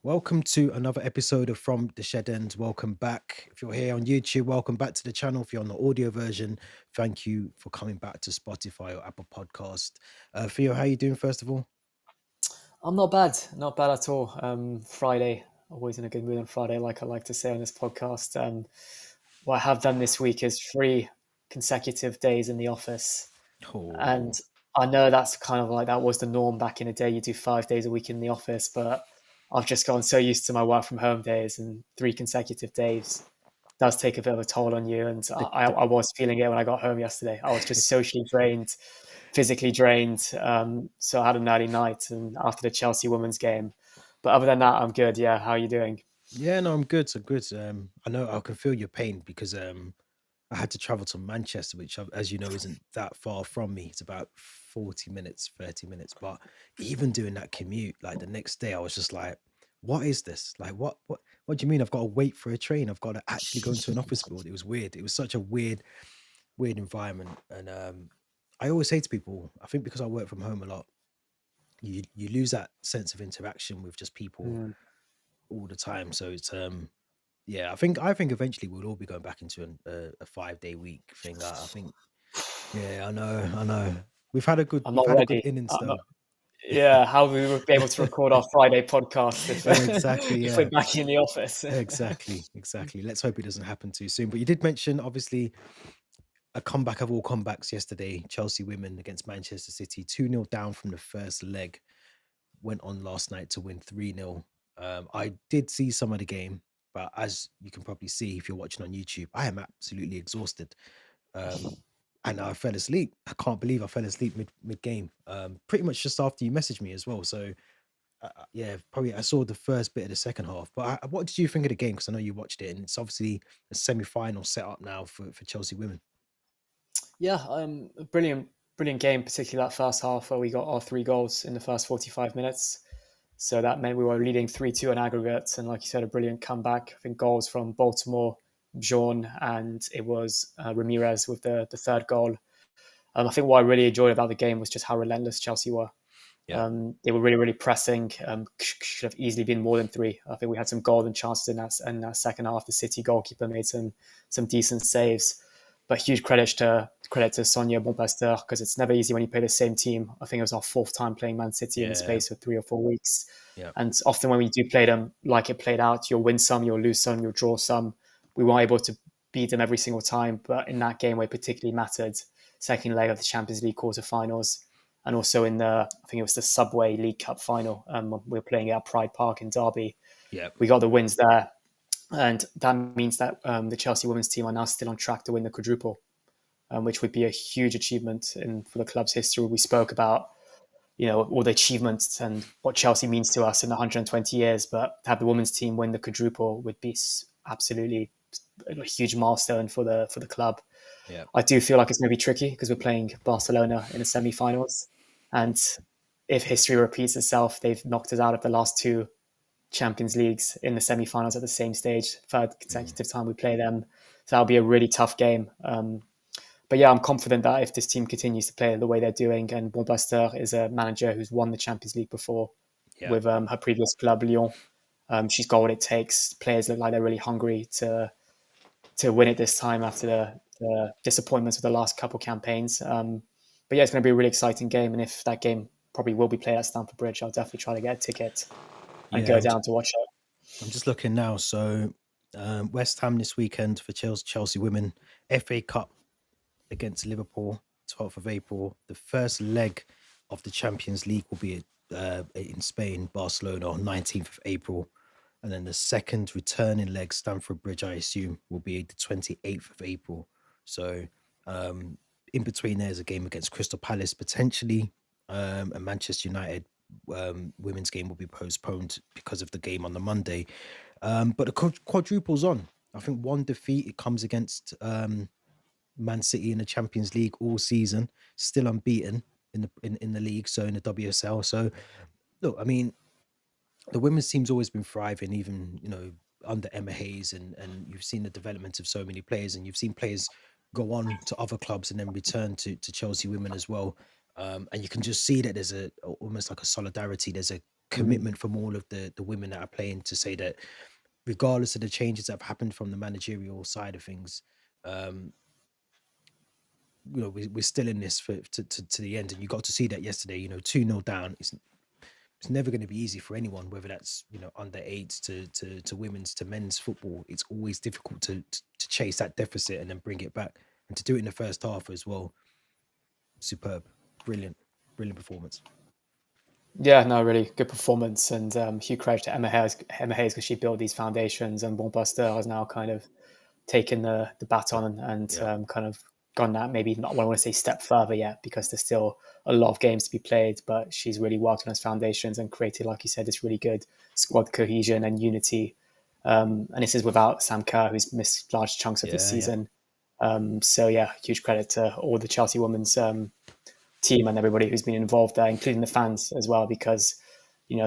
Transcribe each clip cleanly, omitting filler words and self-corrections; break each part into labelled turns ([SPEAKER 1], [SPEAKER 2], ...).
[SPEAKER 1] Welcome to another episode of From the Shed End. Welcome back. If you're here on YouTube, welcome back to the channel. If you're on the audio version, thank you for coming back to Spotify or Apple Podcast. Theo, how you doing first of all?
[SPEAKER 2] I'm not bad at all. Friday, always in a good mood on Friday, like I like to say on this podcast. What I have done this week is 3 consecutive days in the office, and
[SPEAKER 1] Oh,
[SPEAKER 2] I know that's kind of like that was the norm back in the day. You do 5 days a week in the office, but I've just gotten so used to my work from home days, and 3 consecutive days does take a bit of a toll on you. And
[SPEAKER 1] the,
[SPEAKER 2] I was feeling it when I got home yesterday. I was just socially drained, physically drained. So I had an early night and after the Chelsea women's game. But other than that, I'm good. Yeah, how are you doing?
[SPEAKER 1] yeah, no, I'm good. So good. I know I can feel your pain because I had to travel to Manchester, which, as you know, isn't that far from me. It's about 40 minutes, 30 minutes. But even doing that commute, like the next day, I was just like, what is this? Like, what do you mean I've got to wait for a train? I've got to actually go into an office building. It was weird. It was such a weird environment. And I always say to people, I think because I work from home a lot, you lose that sense of interaction with just people
[SPEAKER 2] Mm.
[SPEAKER 1] all the time. So it's yeah, I think eventually we'll all be going back into a 5 day week thing. I think yeah, I know.
[SPEAKER 2] I'm
[SPEAKER 1] We've
[SPEAKER 2] not
[SPEAKER 1] had a good
[SPEAKER 2] ready.
[SPEAKER 1] innings
[SPEAKER 2] I'm not,
[SPEAKER 1] though.
[SPEAKER 2] yeah, how will we be able to record our Friday podcast if
[SPEAKER 1] Exactly,
[SPEAKER 2] if we're
[SPEAKER 1] yeah.
[SPEAKER 2] back in the office?
[SPEAKER 1] Exactly. Let's hope it doesn't happen too soon. But you did mention obviously a comeback of all comebacks yesterday. Chelsea women against Manchester City, 2-0 down from the first leg. Went on last night to win 3-0. I did see some of the game, but as you can probably see if you're watching on YouTube, I am absolutely exhausted. Um, and I fell asleep. I can't believe I fell asleep mid game. Pretty much just after you messaged me as well. So yeah, probably I saw the first bit of the second half. But what did you think of the game? Because I know you watched it, and it's obviously a semi-final set up now for Chelsea women.
[SPEAKER 2] Yeah, a brilliant game, particularly that first half where we got our 3 goals in the first 45 minutes. So that meant we were leading 3-2 on aggregate. And like you said, a brilliant comeback. I think goals from Baltimore, Bjorn, and it was Ramirez with the third goal. I think what I really enjoyed about the game was just how relentless Chelsea were.
[SPEAKER 1] Yeah,
[SPEAKER 2] They were really, really pressing. Should have easily been more than three. I think we had some golden chances in that second half. The City goalkeeper made some decent saves, but huge credit to Sonia Bonpasteur because it's never easy when you play the same team. I think it was our fourth time playing Man City in the
[SPEAKER 1] yeah,
[SPEAKER 2] space of 3 or 4 weeks,
[SPEAKER 1] yeah,
[SPEAKER 2] and often when we do play them like it played out, you'll win some, you'll lose some, you'll draw some. We weren't able to beat them every single time, but in that game where it particularly mattered, second leg of the Champions League quarterfinals, and also in I think it was the Subway League Cup final. We were playing at Pride Park in Derby.
[SPEAKER 1] yeah,
[SPEAKER 2] We got the wins there, and that means that the Chelsea women's team are now still on track to win the quadruple, which would be a huge achievement for the club's history. We spoke about all the achievements and what Chelsea means to us in 120 years, but to have the women's team win the quadruple would be absolutely a huge milestone for the club.
[SPEAKER 1] yeah,
[SPEAKER 2] I do feel like it's going to be tricky because we're playing Barcelona in the semi-finals, and if history repeats itself, they've knocked us out of the last 2 Champions Leagues in the semi-finals at the same stage. Third
[SPEAKER 1] mm,
[SPEAKER 2] consecutive time we play them, so that'll be a really tough game. But yeah, I'm confident that if this team continues to play the way they're doing, and Bonpasteur is a manager who's won the Champions League before
[SPEAKER 1] yeah.
[SPEAKER 2] with her previous club Lyon, she's got what it takes. Players look like they're really hungry to win it this time after the disappointments of the last couple campaigns. But yeah, it's going to be a really exciting game, and if that game probably will be played at Stamford Bridge, I'll definitely try to get a ticket and
[SPEAKER 1] Yeah,
[SPEAKER 2] go down to watch it.
[SPEAKER 1] I'm just looking now. So West Ham this weekend for Chelsea women, FA Cup against Liverpool, 12th of April. The first leg of the Champions League will be in Spain, Barcelona, on 19th of April. And then the second returning leg, Stamford Bridge, I assume, will be the 28th of April. So in between, there's a game against Crystal Palace potentially. And Manchester United women's game will be postponed because of the game on the Monday. But the quadruple's on. I think one defeat, it comes against Man City in the Champions League all season, still unbeaten in the league, so in the WSL. So look, I mean, the women's team's always been thriving, even under Emma Hayes, and you've seen the development of so many players, and you've seen players go on to other clubs and then return to Chelsea women as well. And you can just see that there's almost like a solidarity. There's commitment from all of the women that are playing to say that regardless of the changes that have happened from the managerial side of things, um, we're still in this to the end. And you got to see that yesterday. 2-0 down. It's never going to be easy for anyone, whether that's under eights to women's to men's football. It's always difficult to chase that deficit and then bring it back, and to do it in the first half as well. Superb, brilliant, brilliant performance.
[SPEAKER 2] Yeah, no, really good performance, and huge credit to Emma Hayes because she built these foundations, and Bon Pasteur has now kind of taken the baton and
[SPEAKER 1] Yeah,
[SPEAKER 2] kind of gone that maybe not, I want to say step further yet because there's still a lot of games to be played, but she's really worked on those foundations and created, like you said, this really good squad cohesion and unity. And this is without Sam Kerr, who's missed large chunks of this
[SPEAKER 1] yeah, yeah,
[SPEAKER 2] season. So yeah, huge credit to all the Chelsea women's team and everybody who's been involved there, including the fans as well, because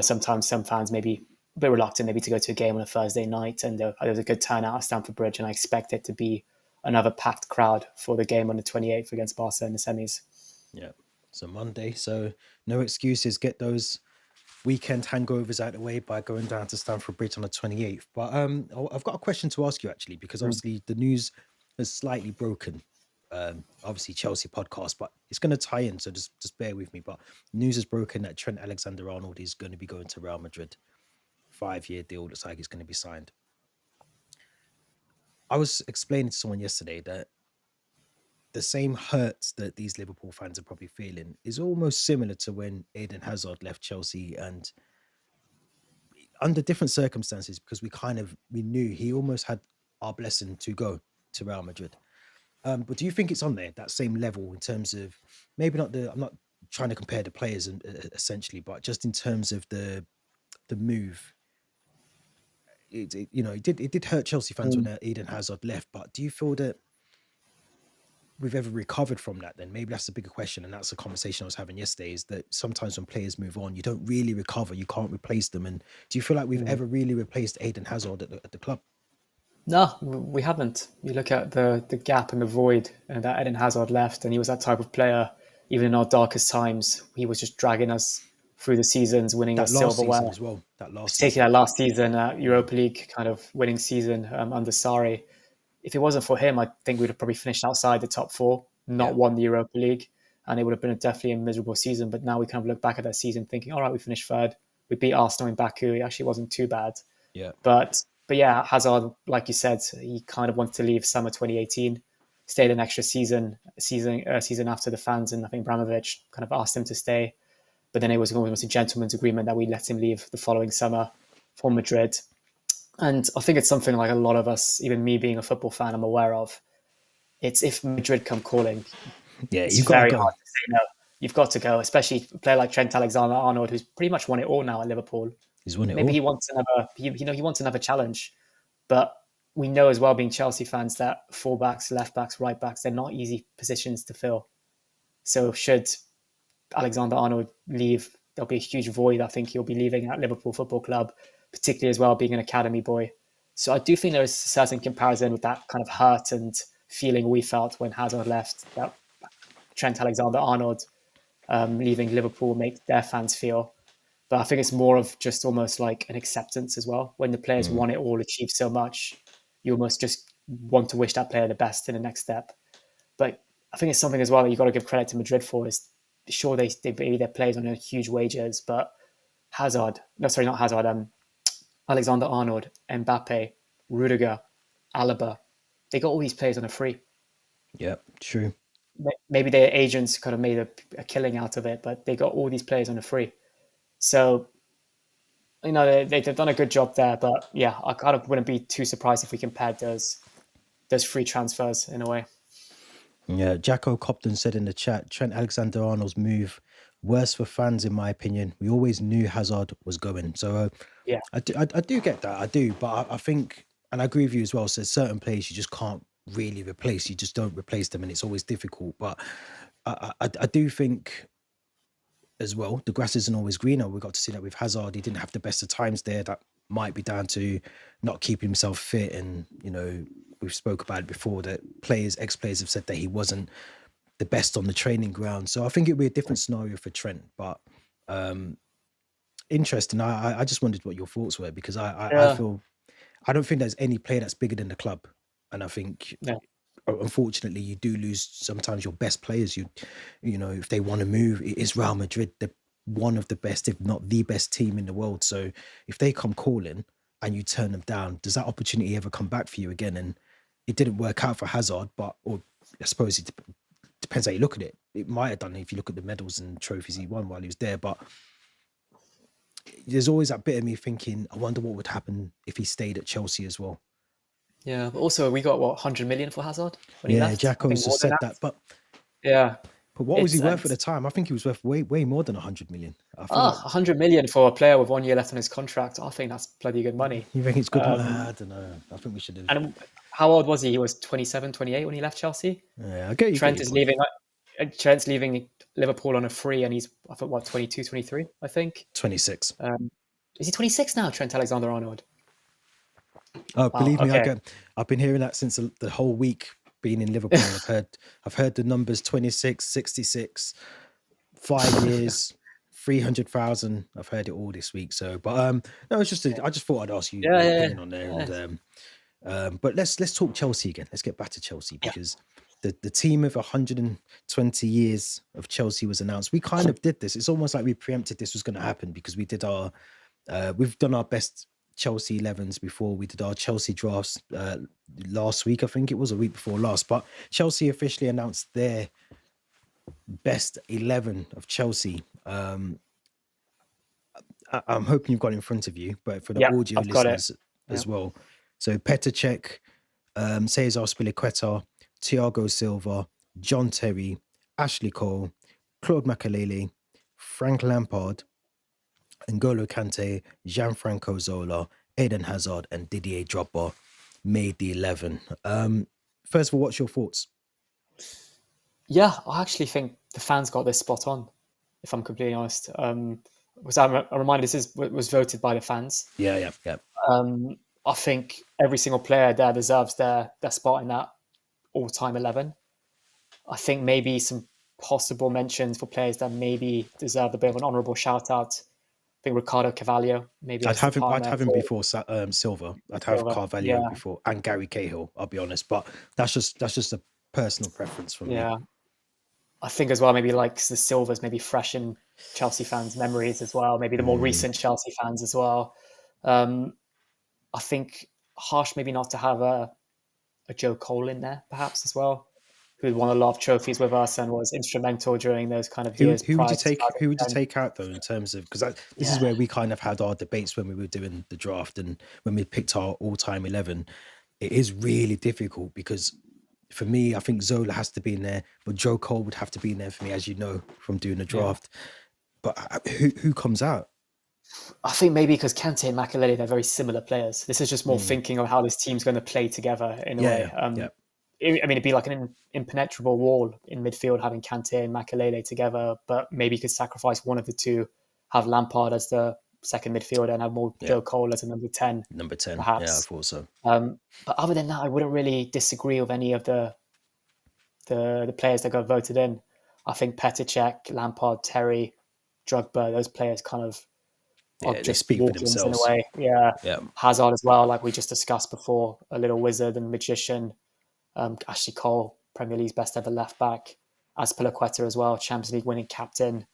[SPEAKER 2] sometimes some fans maybe a bit reluctant maybe to go to a game on a Thursday night, and there was a good turnout at Stamford Bridge, and I expect it to be another packed crowd for the game on the 28th against Barca in the semis.
[SPEAKER 1] yeah. So Monday, so no excuses. Get those weekend hangovers out of the way by going down to Stamford Bridge on the 28th. But I've got a question to ask you actually, because
[SPEAKER 2] Mm.
[SPEAKER 1] obviously the news has slightly broken. Obviously Chelsea podcast, but it's going to tie in, so just bear with me. But news has broken that Trent Alexander-Arnold is going to be going to Real Madrid. 5-year deal looks like it's going to be signed. I was explaining to someone yesterday that the same hurts that these Liverpool fans are probably feeling is almost similar to when Eden Hazard left Chelsea, and under different circumstances, because we knew he almost had our blessing to go to Real Madrid. But do you think it's on there that same level in terms of maybe not I'm not trying to compare the players essentially, but just in terms of the move. It did hurt Chelsea fans when
[SPEAKER 2] Mm.
[SPEAKER 1] Eden Hazard left. But do you feel that we've ever recovered from that? Then maybe that's the bigger question, and that's the conversation I was having yesterday. Is that sometimes when players move on, you don't really recover. You can't replace them. And do you feel like we've
[SPEAKER 2] Mm.
[SPEAKER 1] ever really replaced Eden Hazard at the club?
[SPEAKER 2] No, we haven't. You look at the gap and the void and that Eden Hazard left, and he was that type of player. Even in our darkest times, he was just dragging us through the seasons, winning
[SPEAKER 1] That
[SPEAKER 2] us
[SPEAKER 1] last
[SPEAKER 2] silverware.
[SPEAKER 1] season as well. That last
[SPEAKER 2] Particularly
[SPEAKER 1] season.
[SPEAKER 2] that last season,
[SPEAKER 1] Mm,
[SPEAKER 2] Europa League kind of winning season under Sarri. If it wasn't for him, I think we'd have probably finished outside the top four,
[SPEAKER 1] yeah,
[SPEAKER 2] not won the Europa League, and it would have been definitely a miserable season. But now we kind of look back at that season thinking, all right, we finished third. We beat Arsenal in Baku. It actually wasn't too bad.
[SPEAKER 1] yeah.
[SPEAKER 2] But yeah, Hazard, like you said, he kind of wanted to leave summer 2018, stayed an extra season after the fans, and I think Abramovich kind of asked him to stay. But then it was almost a gentleman's agreement that we let him leave the following summer for Madrid. And I think it's something like a lot of us, even me being a football fan, I'm aware of. It's if Madrid come calling,
[SPEAKER 1] Yeah,
[SPEAKER 2] it's
[SPEAKER 1] you got to
[SPEAKER 2] very
[SPEAKER 1] go.
[SPEAKER 2] hard to say no. You've got to go, especially a player like Trent Alexander-Arnold, who's pretty much won it all now at Liverpool.
[SPEAKER 1] He's won it
[SPEAKER 2] Maybe
[SPEAKER 1] all.
[SPEAKER 2] he wants another challenge, but we know as well, being Chelsea fans, that fullbacks, left backs, right backs, they're not easy positions to fill. So should Alexander Arnold leave, there'll be a huge void. I think he'll be leaving at Liverpool Football Club, particularly as well being an academy boy. So I do think there is a certain comparison with that kind of hurt and feeling we felt when Hazard left, that Trent Alexander Arnold leaving Liverpool make their fans feel. But I think it's more of just almost like an acceptance as well. When the players
[SPEAKER 1] Mm,
[SPEAKER 2] won it all, achieved so much, you almost just want to wish that player the best in the next step. But I think it's something as well that you've got to give credit to Madrid for is sure they maybe their players on huge wages, but Hazard, no, sorry, not Hazard, Alexander Arnold, Mbappe, Rudiger, Alaba, they got all these players on a free.
[SPEAKER 1] yeah, true.
[SPEAKER 2] Maybe their agents kind of made a killing out of it, but they got all these players on a free. So they've done a good job there, but yeah, I kind of wouldn't be too surprised if we compared those free transfers in a way.
[SPEAKER 1] Yeah, Jacko Copton said in the chat, Trent Alexander-Arnold's move worse for fans, in my opinion. We always knew Hazard was going. So
[SPEAKER 2] Yeah,
[SPEAKER 1] I do get that. I do. But I think, and I agree with you as well, so certain players you just can't really replace. You just don't replace them, and it's always difficult. But I do think as well, the grass isn't always greener. We got to see that with Hazard. He didn't have the best of times there. That might be down to not keeping himself fit. And, we've spoke about it before that ex-players have said that he wasn't the best on the training ground. So I think it'd be a different scenario for Trent. But Interesting. I just wondered what your thoughts were because I
[SPEAKER 2] Yeah,
[SPEAKER 1] feel I don't think there's any player that's bigger than the club, and I think
[SPEAKER 2] yeah,
[SPEAKER 1] unfortunately you do lose sometimes your best players. You know, if they want to move, it is Real Madrid. They're one of the best, if not the best team in the world. So if they come calling and you turn them down, does that opportunity ever come back for you again? And it didn't work out for Hazard, but or I suppose it depends how you look at it. It might have done if you look at the medals and trophies he won while he was there, but there's always that bit of me thinking, I wonder what would happen if he stayed at Chelsea as well.
[SPEAKER 2] yeah. But also, we got what 100 million for Hazard when he
[SPEAKER 1] Yeah,
[SPEAKER 2] left. I think
[SPEAKER 1] Jacko's
[SPEAKER 2] more
[SPEAKER 1] just
[SPEAKER 2] than
[SPEAKER 1] said
[SPEAKER 2] that.
[SPEAKER 1] that,
[SPEAKER 2] Yeah,
[SPEAKER 1] but what was he
[SPEAKER 2] it's
[SPEAKER 1] worth
[SPEAKER 2] and
[SPEAKER 1] at the time? I think he was worth way more than 100 million. I feel like
[SPEAKER 2] 100 million for a player with 1 year left on his contract. I think that's bloody good money.
[SPEAKER 1] you think it's good.
[SPEAKER 2] Um,
[SPEAKER 1] I don't know. I think we should have.
[SPEAKER 2] and how old was he? He was 27, 28 when he left Chelsea.
[SPEAKER 1] Yeah, get
[SPEAKER 2] Trent
[SPEAKER 1] your
[SPEAKER 2] is
[SPEAKER 1] point.
[SPEAKER 2] leaving. Trent's leaving Liverpool on a free, and he's I think what 22, 23. I think.
[SPEAKER 1] 26.
[SPEAKER 2] Um, is he 26 now? Trent Alexander-Arnold.
[SPEAKER 1] Oh,
[SPEAKER 2] Wow.
[SPEAKER 1] believe me,
[SPEAKER 2] Okay.
[SPEAKER 1] I've been hearing that since the whole week being in Liverpool. I've heard the numbers 26, 66, 5 years, 300,000. I've heard it all this week. So, but no, it's just I just thought I'd ask you
[SPEAKER 2] Yeah,
[SPEAKER 1] your
[SPEAKER 2] yeah,
[SPEAKER 1] opinion on there.
[SPEAKER 2] yeah.
[SPEAKER 1] And but let's talk Chelsea again. Let's get back to Chelsea
[SPEAKER 2] Yeah.
[SPEAKER 1] because the team of 120 years of Chelsea was announced. We kind of did this. It's almost like we preempted this was going to happen because we've done our best Chelsea 11s before. We did our Chelsea drafts last week, I think it was a week before last. But Chelsea officially announced their best 11 of Chelsea. I'm hoping you've got it in front of you, but for the
[SPEAKER 2] Yeah,
[SPEAKER 1] audio
[SPEAKER 2] I've got it.
[SPEAKER 1] listeners
[SPEAKER 2] Yeah.
[SPEAKER 1] as well. So Petr Cech, Cesar Spilicueta, Thiago Silva, John Terry, Ashley Cole, Claude Makelele, Frank Lampard, N'Golo Kante, Gianfranco Zola, Eden Hazard, and Didier Drogba made the 11. First of all, what's your thoughts?
[SPEAKER 2] Yeah, I actually think the fans got this spot on, if I'm completely honest. Was a reminder this was voted by the fans.
[SPEAKER 1] Yeah.
[SPEAKER 2] I think every single player there deserves their spot in that all-time 11. I think maybe some possible mentions for players that maybe deserve a bit of an honourable shout out. I think Ricardo Cavallo maybe
[SPEAKER 1] I'd
[SPEAKER 2] as the
[SPEAKER 1] have him. I'd
[SPEAKER 2] partner
[SPEAKER 1] have him
[SPEAKER 2] for
[SPEAKER 1] before Silva. I'd have
[SPEAKER 2] Silva.
[SPEAKER 1] Carvalho
[SPEAKER 2] Yeah,
[SPEAKER 1] before and Gary Cahill. I'll be honest, but that's just a personal preference from me.
[SPEAKER 2] yeah. I think as well maybe like the Silvers maybe fresh in Chelsea fans' memories as well. Maybe the more
[SPEAKER 1] Mm,
[SPEAKER 2] recent Chelsea fans as well. Um, I think harsh maybe not to have a Joe Cole in there perhaps as well, who won a lot of trophies with us and was instrumental during those kind of
[SPEAKER 1] Who
[SPEAKER 2] years
[SPEAKER 1] who would
[SPEAKER 2] prior
[SPEAKER 1] you
[SPEAKER 2] to
[SPEAKER 1] take? Who would you
[SPEAKER 2] 2010.
[SPEAKER 1] take out though in terms of because this is
[SPEAKER 2] Yeah,
[SPEAKER 1] where we kind of had our debates when we were doing the draft and when we picked our all-time 11. It is really difficult because for me, I think Zola has to be in there, but Joe Cole would have to be in there for me, as you know from doing the
[SPEAKER 2] yeah.
[SPEAKER 1] draft. But who comes out?
[SPEAKER 2] I think maybe because Kante and Makelele, they're very similar players. This is just more
[SPEAKER 1] Mm,
[SPEAKER 2] thinking of how this team's going to play together in a way.
[SPEAKER 1] yeah.
[SPEAKER 2] I mean, it'd be like an impenetrable wall in midfield having Kante and Makelele together, but maybe you could sacrifice one of the two, have Lampard as the second midfielder and have more
[SPEAKER 1] Yeah,
[SPEAKER 2] Joe Cole as a number 10,
[SPEAKER 1] number 10. Yeah, I
[SPEAKER 2] perhaps.
[SPEAKER 1] thought so.
[SPEAKER 2] But other than that, I wouldn't really disagree with any of the players that got voted in. I think Petr Cech, Lampard, Terry, Drogba, those players kind of are
[SPEAKER 1] Yeah, they
[SPEAKER 2] just
[SPEAKER 1] speak for
[SPEAKER 2] walk-ins in a
[SPEAKER 1] themselves.
[SPEAKER 2] way. Yeah,
[SPEAKER 1] Yeah.
[SPEAKER 2] Hazard as well, like we just discussed before, a little wizard and magician. Ashley Cole, Premier League's best ever left back. Azpilicueta as well, Champions League winning captain.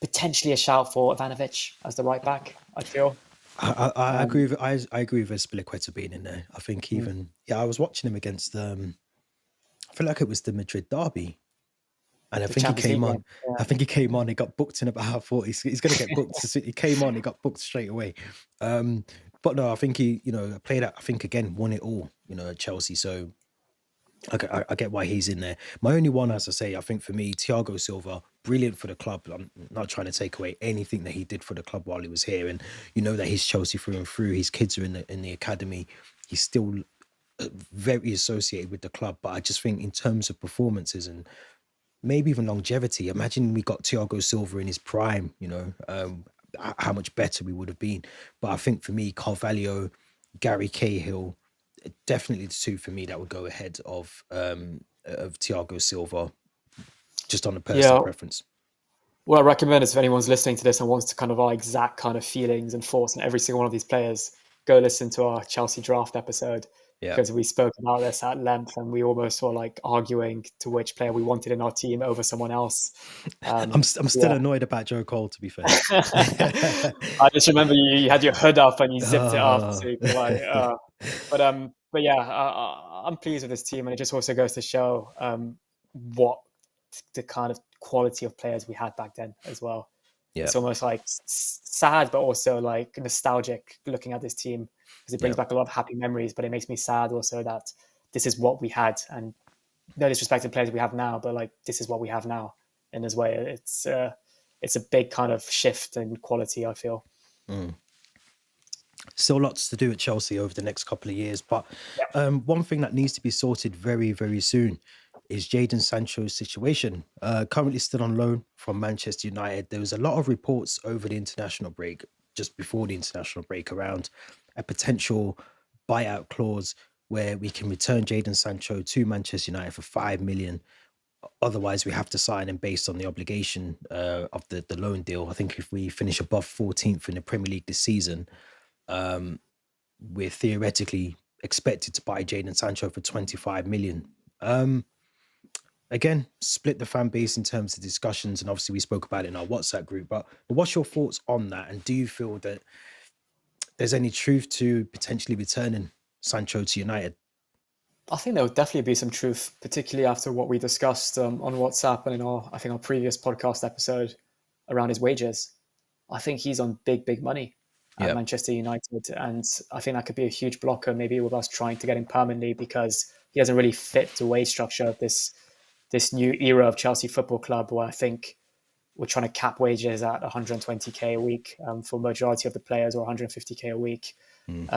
[SPEAKER 2] Potentially a shout for Ivanovic as the right back. I feel.
[SPEAKER 1] I agree
[SPEAKER 2] Um,
[SPEAKER 1] with I agree with Spilicueta being in there. I think even I was watching him against I feel like it was the Madrid derby. And I
[SPEAKER 2] the
[SPEAKER 1] think he
[SPEAKER 2] Champions League
[SPEAKER 1] came
[SPEAKER 2] game.
[SPEAKER 1] on. I think he came on. He got booked in about 40. He's going to get booked. He came on. He got booked straight away. Um, but no, I think he, played out. I think again won it all. At Chelsea. So I get why he's in there. My only one, as I say, I think for me, Thiago Silva, brilliant for the club. I'm not trying to take away anything that he did for the club while he was here, and you know that he's Chelsea through and through. His kids are in the academy. He's still very associated with the club. But I just think in terms of performances and maybe even longevity. Imagine we got Thiago Silva in his prime, how much better we would have been. But I think for me, Carvalho, Gary Cahill, definitely the two for me that would go ahead of Thiago Silva, just on a personal
[SPEAKER 2] Yeah,
[SPEAKER 1] preference.
[SPEAKER 2] What I recommend is if anyone's listening to this and wants to kind of our exact kind of feelings and thoughts on every single one of these players, go listen to our Chelsea draft episode
[SPEAKER 1] Yeah.
[SPEAKER 2] because we spoke about this at length and we almost were like arguing to which player we wanted in our team over someone else.
[SPEAKER 1] I'm still
[SPEAKER 2] Yeah.
[SPEAKER 1] annoyed about Joe Cole, to be fair.
[SPEAKER 2] I just remember you had your hood up and you zipped it up
[SPEAKER 1] Oh.
[SPEAKER 2] so you could like, but yeah, I'm pleased with this team, and it just also goes to show what the kind of quality of players we had back then as well.
[SPEAKER 1] Yeah.
[SPEAKER 2] It's almost like sad, but also like nostalgic looking at this team because it brings
[SPEAKER 1] Yeah.
[SPEAKER 2] back a lot of happy memories. But it makes me sad also that this is what we had, and no disrespect to players we have now, but like this is what we have now. In this way, it's a big kind of shift in quality, I feel.
[SPEAKER 1] Mm. Still lots to do at Chelsea over the next couple of years, but
[SPEAKER 2] Yeah.
[SPEAKER 1] one thing that needs to be sorted very, very soon is Jadon Sancho's situation. Currently still on loan from Manchester United. There was a lot of reports over the international break, just before the international break, around a potential buyout clause where we can return Jadon Sancho to Manchester United for 5 million. Otherwise, we have to sign him based on the obligation of the loan deal. I think if we finish above 14th in the Premier League this season, we're theoretically expected to buy Jadon Sancho for 25 million. Um, Again, split the fan base in terms of discussions, and obviously we spoke about it in our WhatsApp group. But what's your thoughts on that? And do you feel that there's any truth to potentially returning Sancho to United?
[SPEAKER 2] I think there would definitely be some truth, particularly after what we discussed on WhatsApp and in I think our previous podcast episode around his wages. I think he's on big, big money at
[SPEAKER 1] Yeah,
[SPEAKER 2] Manchester United, and I think that could be a huge blocker, maybe with us trying to get him permanently because he doesn't really fit the wage structure of this new era of Chelsea Football Club, where I think we're trying to cap wages at 120k a week for majority of the players, or 150k a week.
[SPEAKER 1] mm,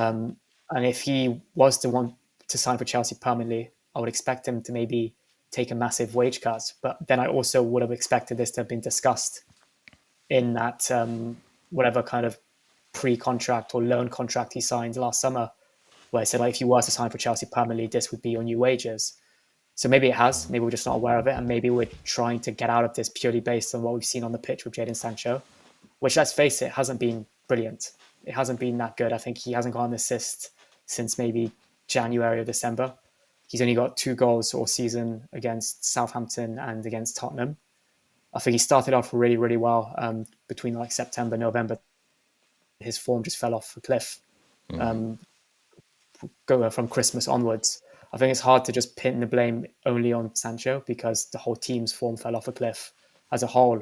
[SPEAKER 2] And if he was to want to sign for Chelsea permanently, I would expect him to maybe take a massive wage cut. But then I also would have expected this to have been discussed in that whatever kind of pre-contract or loan contract he signed last summer, where I said like if you were to sign for Chelsea permanently, this would be your new wages. So maybe it has, maybe we're just not aware of it, and maybe we're trying to get out of this purely based on what we've seen on the pitch with Jadon Sancho, which, let's face it, hasn't been brilliant. It hasn't been that good. I think he hasn't got an assist since maybe January or December. He's only got 2 goals all season against Southampton and against Tottenham. I think he started off really, really well between like September, November. His form just fell off a cliff.
[SPEAKER 1] mm,
[SPEAKER 2] Go from Christmas onwards. I think it's hard to just pin the blame only on Sancho because the whole team's form fell off a cliff as a whole.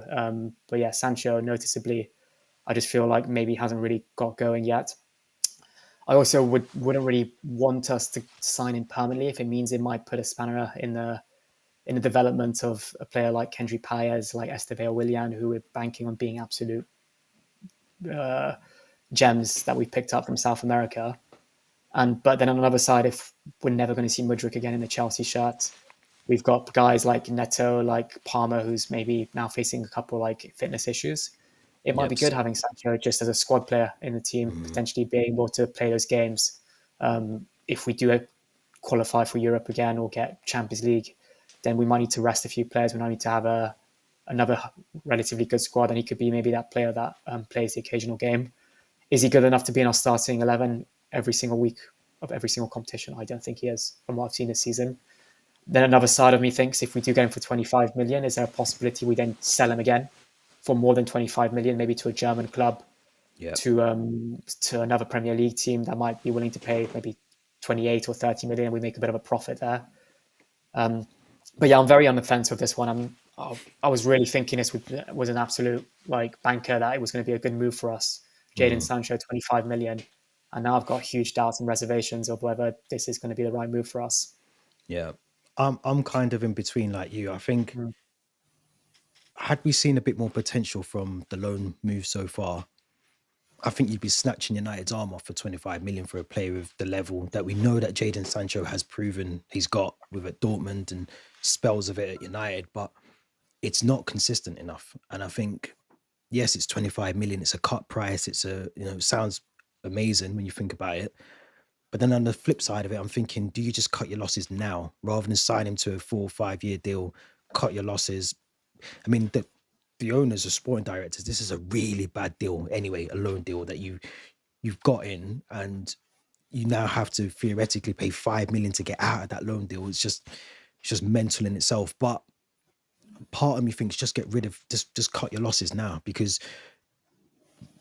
[SPEAKER 2] But yeah, Sancho noticeably, I just feel like maybe hasn't really got going yet. I also wouldn't really want us to sign him permanently if it means it might put a spanner in the development of a player like Kendry Paez, like Estevao Willian, who we're banking on being absolute gems that we've picked up from South America. But then on another side, if we're never going to see Mudryk again in the Chelsea shirt, we've got guys like Neto, like Palmer, who's maybe now facing a couple like fitness issues. It might
[SPEAKER 1] yep,
[SPEAKER 2] be good having Sancho just as a squad player in the team,
[SPEAKER 1] mm,
[SPEAKER 2] potentially being able to play those games. If we do qualify for Europe again or get Champions League, then we might need to rest a few players. We might need to have another relatively good squad, and he could be maybe that player that plays the occasional game. Is he good enough to be in our starting 11 every single week of every single competition? I don't think he is, from what I've seen this season. Then another side of me thinks if we do get him for 25 million, is there a possibility we then sell him again for more than 25 million, maybe to a German club,
[SPEAKER 1] yep,
[SPEAKER 2] to another Premier League team that might be willing to pay maybe 28 or 30 million, and we make a bit of a profit there. But yeah, I'm very on the fence with this one. I was really thinking this was an absolute like banker, that it was going to be a good move for us. Jadon
[SPEAKER 1] mm,
[SPEAKER 2] Sancho, 25 million. And now I've got huge doubts and reservations of whether this is going to be the right move for us.
[SPEAKER 1] yeah. I'm kind of in between like you. I think
[SPEAKER 2] Mm.
[SPEAKER 1] had we seen a bit more potential from the loan move so far, I think you'd be snatching United's arm off for 25 million for a player of the level that we know that Jadon Sancho has proven he's got with at Dortmund and spells of it at United, but it's not consistent enough. And I think, yes, it's 25 million. It's a cut price. It sounds amazing when you think about it. But then on the flip side of it, I'm thinking, do you just cut your losses now rather than sign him to a 4 or 5 year deal? Cut your losses. I mean, the owners or sporting directors, this is a really bad deal anyway, a loan deal that you've got in, and you now have to theoretically pay 5 million to get out of that loan deal. It's just mental in itself. But part of me thinks just get rid of just cut your losses now, because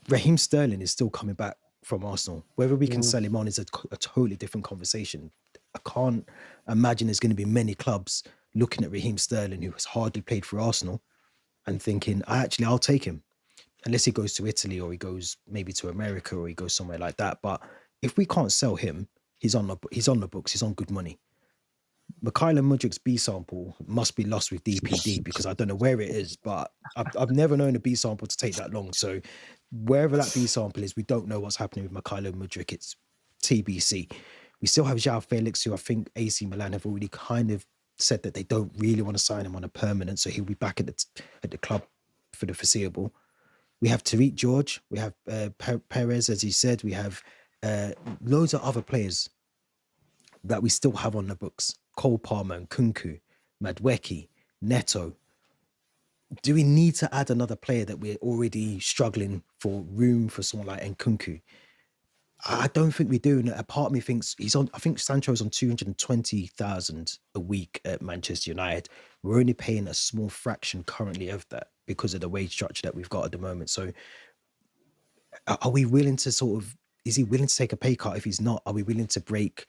[SPEAKER 1] Raheem Sterling is still coming back from Arsenal. Whether we can
[SPEAKER 2] Mm.
[SPEAKER 1] sell him on is a totally different conversation. I can't imagine there's going to be many clubs looking at Raheem Sterling, who has hardly played for Arsenal, and thinking, I'll take him. Unless he goes to Italy, or he goes maybe to America, or he goes somewhere like that. But if we can't sell him, he's on the books, he's on good money. Mikhailo Mudrik's B sample must be lost with DPD, because I don't know where it is, but I've never known a B sample to take that long. So wherever that B sample is, we don't know what's happening with Mikhailo Mudrik. It's TBC. We still have João Felix, who I think AC Milan have already kind of said that they don't really want to sign him on a permanent, so he'll be back at the club for the foreseeable. We have Tariq George. We have Perez, as you said. We have loads of other players that we still have on the books. Cole Palmer and Kunku, Madweki, Neto. Do we need to add another player that we're already struggling for room for someone like Nkunku? I don't think we do. And a part of me thinks he's on. I think Sancho's on 220,000 a week at Manchester United. We're only paying a small fraction currently of that because of the wage structure that we've got at the moment. So, are we willing to sort of? Is he willing to take a pay cut? If he's not, are we willing to break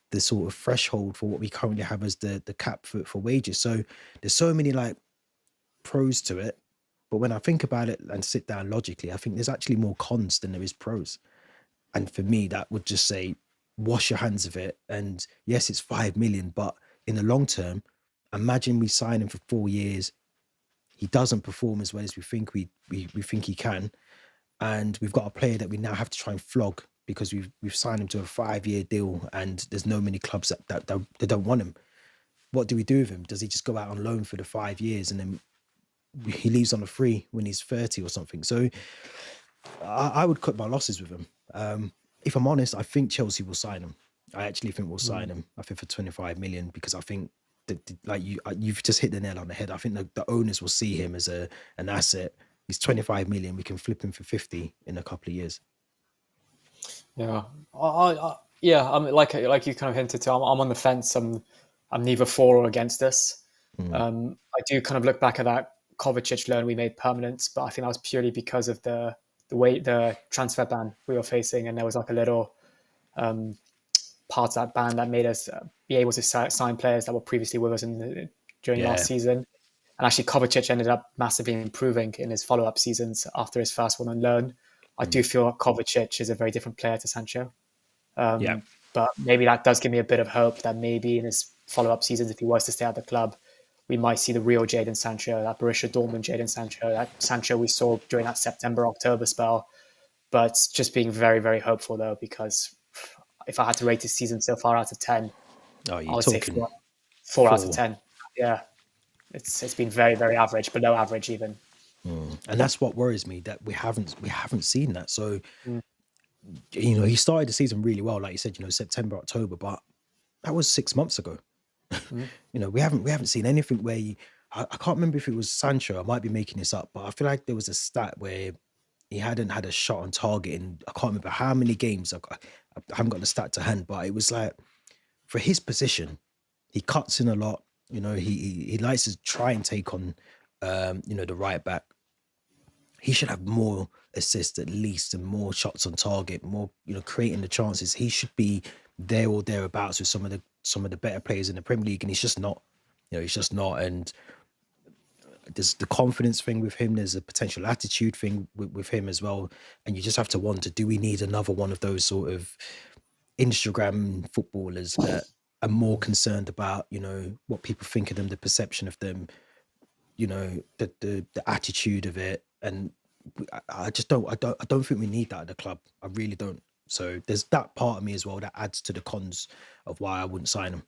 [SPEAKER 1] the sort of threshold for what we currently have as the cap for wages? So there's so many like pros to it, but when I think about it and sit down logically, I think there's actually more cons than there is pros. And for me, that would just say, wash your hands of it. And yes, it's 5 million, but in the long term, imagine we sign him for 4 years. He doesn't perform as well as we think we think he can, and we've got a player that we now have to try and flog because we've signed him to a 5 year deal, and there's no many clubs that don't want him. What do we do with him? Does he just go out on loan for the 5 years and then he leaves on a free when he's 30 or something? So I would cut my losses with him. If I'm honest, I think Chelsea will sign him. I actually think we'll sign him. I think for 25 million, because I think that like you've just hit the nail on the head. I think the owners will see him as an asset. He's 25 million. We can flip him for 50 in a couple of years.
[SPEAKER 2] Yeah, yeah. I'm like you kind of hinted to. I'm on the fence. I'm neither for or against this. I do kind of look back at that Kovacic loan we made permanent, but I think that was purely because of the way the transfer ban we were facing, and there was like a little part of that ban that made us be able to sign players that were previously with us during last
[SPEAKER 1] Yeah.
[SPEAKER 2] season. And actually, Kovacic ended up massively improving in his follow-up seasons after his first one on loan. I do feel Kovacic is a very different player to Sancho.
[SPEAKER 1] Yeah.
[SPEAKER 2] But maybe that does give me a bit of hope that maybe in his follow-up seasons, if he was to stay at the club, we might see the real Jadon Sancho, that Borussia Dortmund Jadon Sancho, that Sancho we saw during that September-October spell. But just being very, very hopeful, though, because if I had to rate his season so far out of 10,
[SPEAKER 1] Oh,
[SPEAKER 2] I
[SPEAKER 1] you're
[SPEAKER 2] would say
[SPEAKER 1] talking
[SPEAKER 2] four out of
[SPEAKER 1] four.
[SPEAKER 2] 10. Yeah, it's been very, very average, below average even.
[SPEAKER 1] And that's what worries me, that we haven't seen that. So,
[SPEAKER 2] Mm.
[SPEAKER 1] he started the season really well, like you said, September, October, but that was 6 months ago.
[SPEAKER 2] Mm.
[SPEAKER 1] We haven't seen anything where I can't remember if it was Sancho. I might be making this up, but I feel like there was a stat where he hadn't had a shot on target in, I can't remember how many games. I haven't got the stat to hand, but it was like, for his position, he cuts in a lot. He likes to try and take on the right back. He should have more assists at least, and more shots on target, more creating the chances. He should be there or thereabouts with some of the better players in the Premier League, and he's just not. He's just not. And there's the confidence thing with him. There's a potential attitude thing with him as well. And you just have to wonder: do we need another one of those sort of Instagram footballers that are more concerned about what people think of them, the perception of them, the attitude of it? And I just don't think we need that at the club. I really don't. So there's that part of me as well that adds to the cons of why I wouldn't sign him.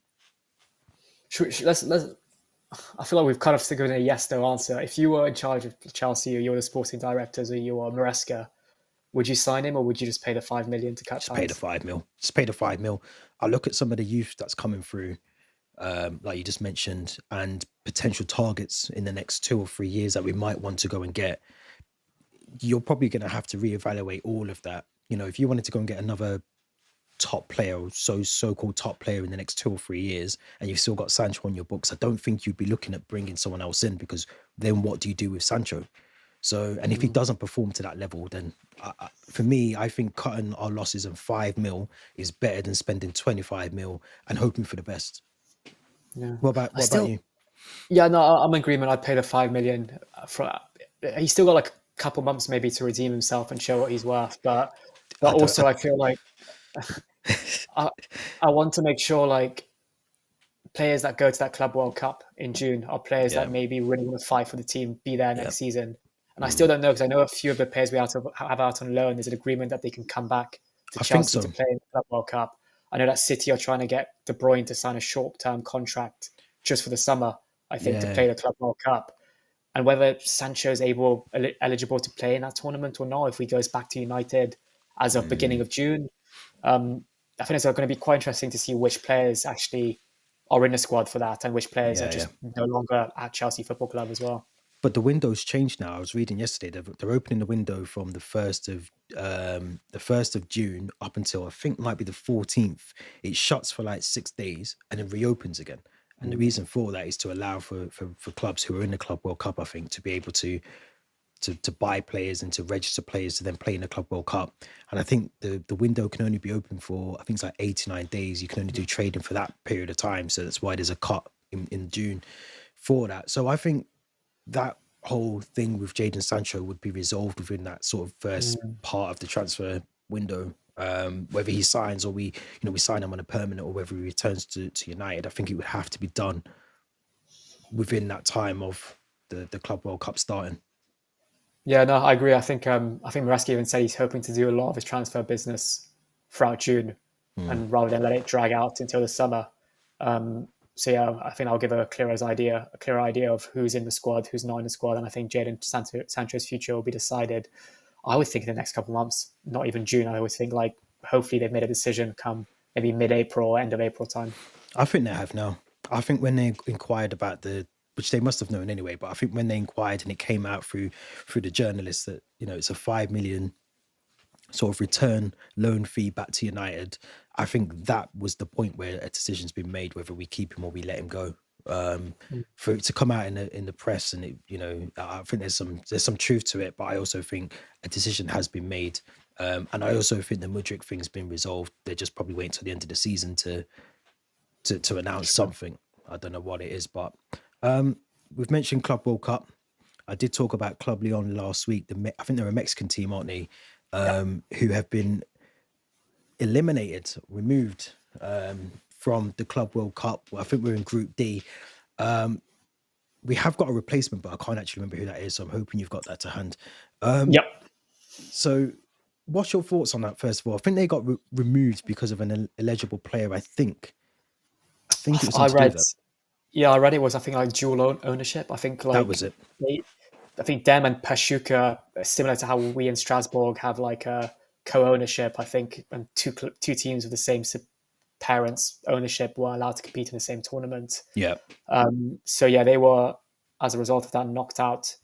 [SPEAKER 2] Let's. I feel like we've kind of given a yes/no answer. If you were in charge of Chelsea, or you're the sporting directors, or you are Maresca, would you sign him, or would you just pay the 5 million to cut
[SPEAKER 1] Just pay the
[SPEAKER 2] ties?
[SPEAKER 1] 5 mil. Just pay the 5 mil. I look at some of the youth that's coming through. like you just mentioned, and potential targets in the next 2 or 3 years that we might want to go and get, you're probably going to have to reevaluate all of that. You know, if you wanted to go and get another top player or so-called top player in the next 2 or 3 years, and you've still got Sancho on your books, I don't think you'd be looking at bringing someone else in, because then what do you do with Sancho? So, and if he
[SPEAKER 2] Mm,
[SPEAKER 1] doesn't perform to that level, then for me, I think cutting our losses in 5 mil is better than spending 25 mil and hoping for the best.
[SPEAKER 2] yeah, I
[SPEAKER 1] What about
[SPEAKER 2] still,
[SPEAKER 1] you?
[SPEAKER 2] yeah, no, I'm in agreement. I'd pay the 5 million for. He's still got like a couple months maybe to redeem himself and show what he's worth, but
[SPEAKER 1] I don't.
[SPEAKER 2] also I feel like I I want to make sure like players that go to that Club World Cup in June are players
[SPEAKER 1] Yeah,
[SPEAKER 2] that maybe really want to fight for the team, be there
[SPEAKER 1] yeah.
[SPEAKER 2] next season. And I still
[SPEAKER 1] Mm.
[SPEAKER 2] don't know because I know a few of the players we have out on loan. There's an agreement that they can come back to
[SPEAKER 1] I think
[SPEAKER 2] Chelsea to
[SPEAKER 1] so.
[SPEAKER 2] play in the Club World Cup. I know that City are trying to get De Bruyne to sign a short-term contract just for the summer, I think, to
[SPEAKER 1] Yeah,
[SPEAKER 2] play the Club World Cup. And whether Sancho is eligible to play in that tournament or not, if he goes back to United as of beginning
[SPEAKER 1] mm,
[SPEAKER 2] of June, um, I think it's going to be quite interesting to see which players actually are in the squad for that and which players are
[SPEAKER 1] yeah, yeah.
[SPEAKER 2] just no longer at Chelsea Football Club as well.
[SPEAKER 1] But the window's changed now. I was reading yesterday. They're opening the window from the 1st of June up until I think might be the 14th. It shuts for like 6 days and then reopens again. And the
[SPEAKER 2] Mm,
[SPEAKER 1] reason for that is to allow for clubs who are in the Club World Cup, I think, to be able to buy players and to register players to then play in the Club World Cup. And I think the window can only be open for, I think it's like 89 days. You can only do trading for that period of time. So that's why there's a cut in June for that. So I think that whole thing with Jadon Sancho would be resolved within that sort of first
[SPEAKER 2] mm.
[SPEAKER 1] part of the transfer window. Whether he signs or we sign him on a permanent, or whether he returns to United, I think it would have to be done within that time of the Club World Cup starting.
[SPEAKER 2] Yeah, no, I agree. I think Maresca even said he's hoping to do a lot of his transfer business throughout June,
[SPEAKER 1] Mm.
[SPEAKER 2] and rather than let it drag out until the summer. So yeah, I think I'll give a clearer idea of who's in the squad, who's not in the squad, and I think Sancho's future will be decided. I would think in the next couple of months, not even June. I always think like hopefully they've made a decision come maybe mid-April or end of April time.
[SPEAKER 1] I think they have now. I think when they inquired about which they must have known anyway, but I think when they inquired and it came out through the journalists that it's a 5 million sort of return loan fee back to United, I think that was the point where a decision's been made whether we keep him or we let him go. For it to come out in the press, and I think there's some truth to it, but I also think a decision has been made, and I also think the Mudryk thing's been resolved. They're just probably waiting till the end of the season to announce
[SPEAKER 2] Sure.
[SPEAKER 1] something. I don't know what it is, but we've mentioned Club World Cup. I did talk about Club Leon last week. I think they're a Mexican team, aren't they?
[SPEAKER 2] Yeah.
[SPEAKER 1] Who have been eliminated, removed from the Club World Cup. Well, I think we're in Group D. We have got a replacement, but I can't actually remember who that is. So I'm hoping you've got that to hand.
[SPEAKER 2] Yep.
[SPEAKER 1] So, what's your thoughts on that? First of all, I think they got removed because of an illegible player. I think it was
[SPEAKER 2] I
[SPEAKER 1] something to do with
[SPEAKER 2] read.
[SPEAKER 1] that.
[SPEAKER 2] Yeah, I read it was I think like dual ownership. I think
[SPEAKER 1] That was
[SPEAKER 2] like
[SPEAKER 1] it.
[SPEAKER 2] they, I think them and Pashuka, similar to how we in Strasbourg have like a co-ownership. I think and two teams with the same parents ownership were allowed to compete in the same tournament.
[SPEAKER 1] Yeah.
[SPEAKER 2] So yeah, they were as a result of that knocked out.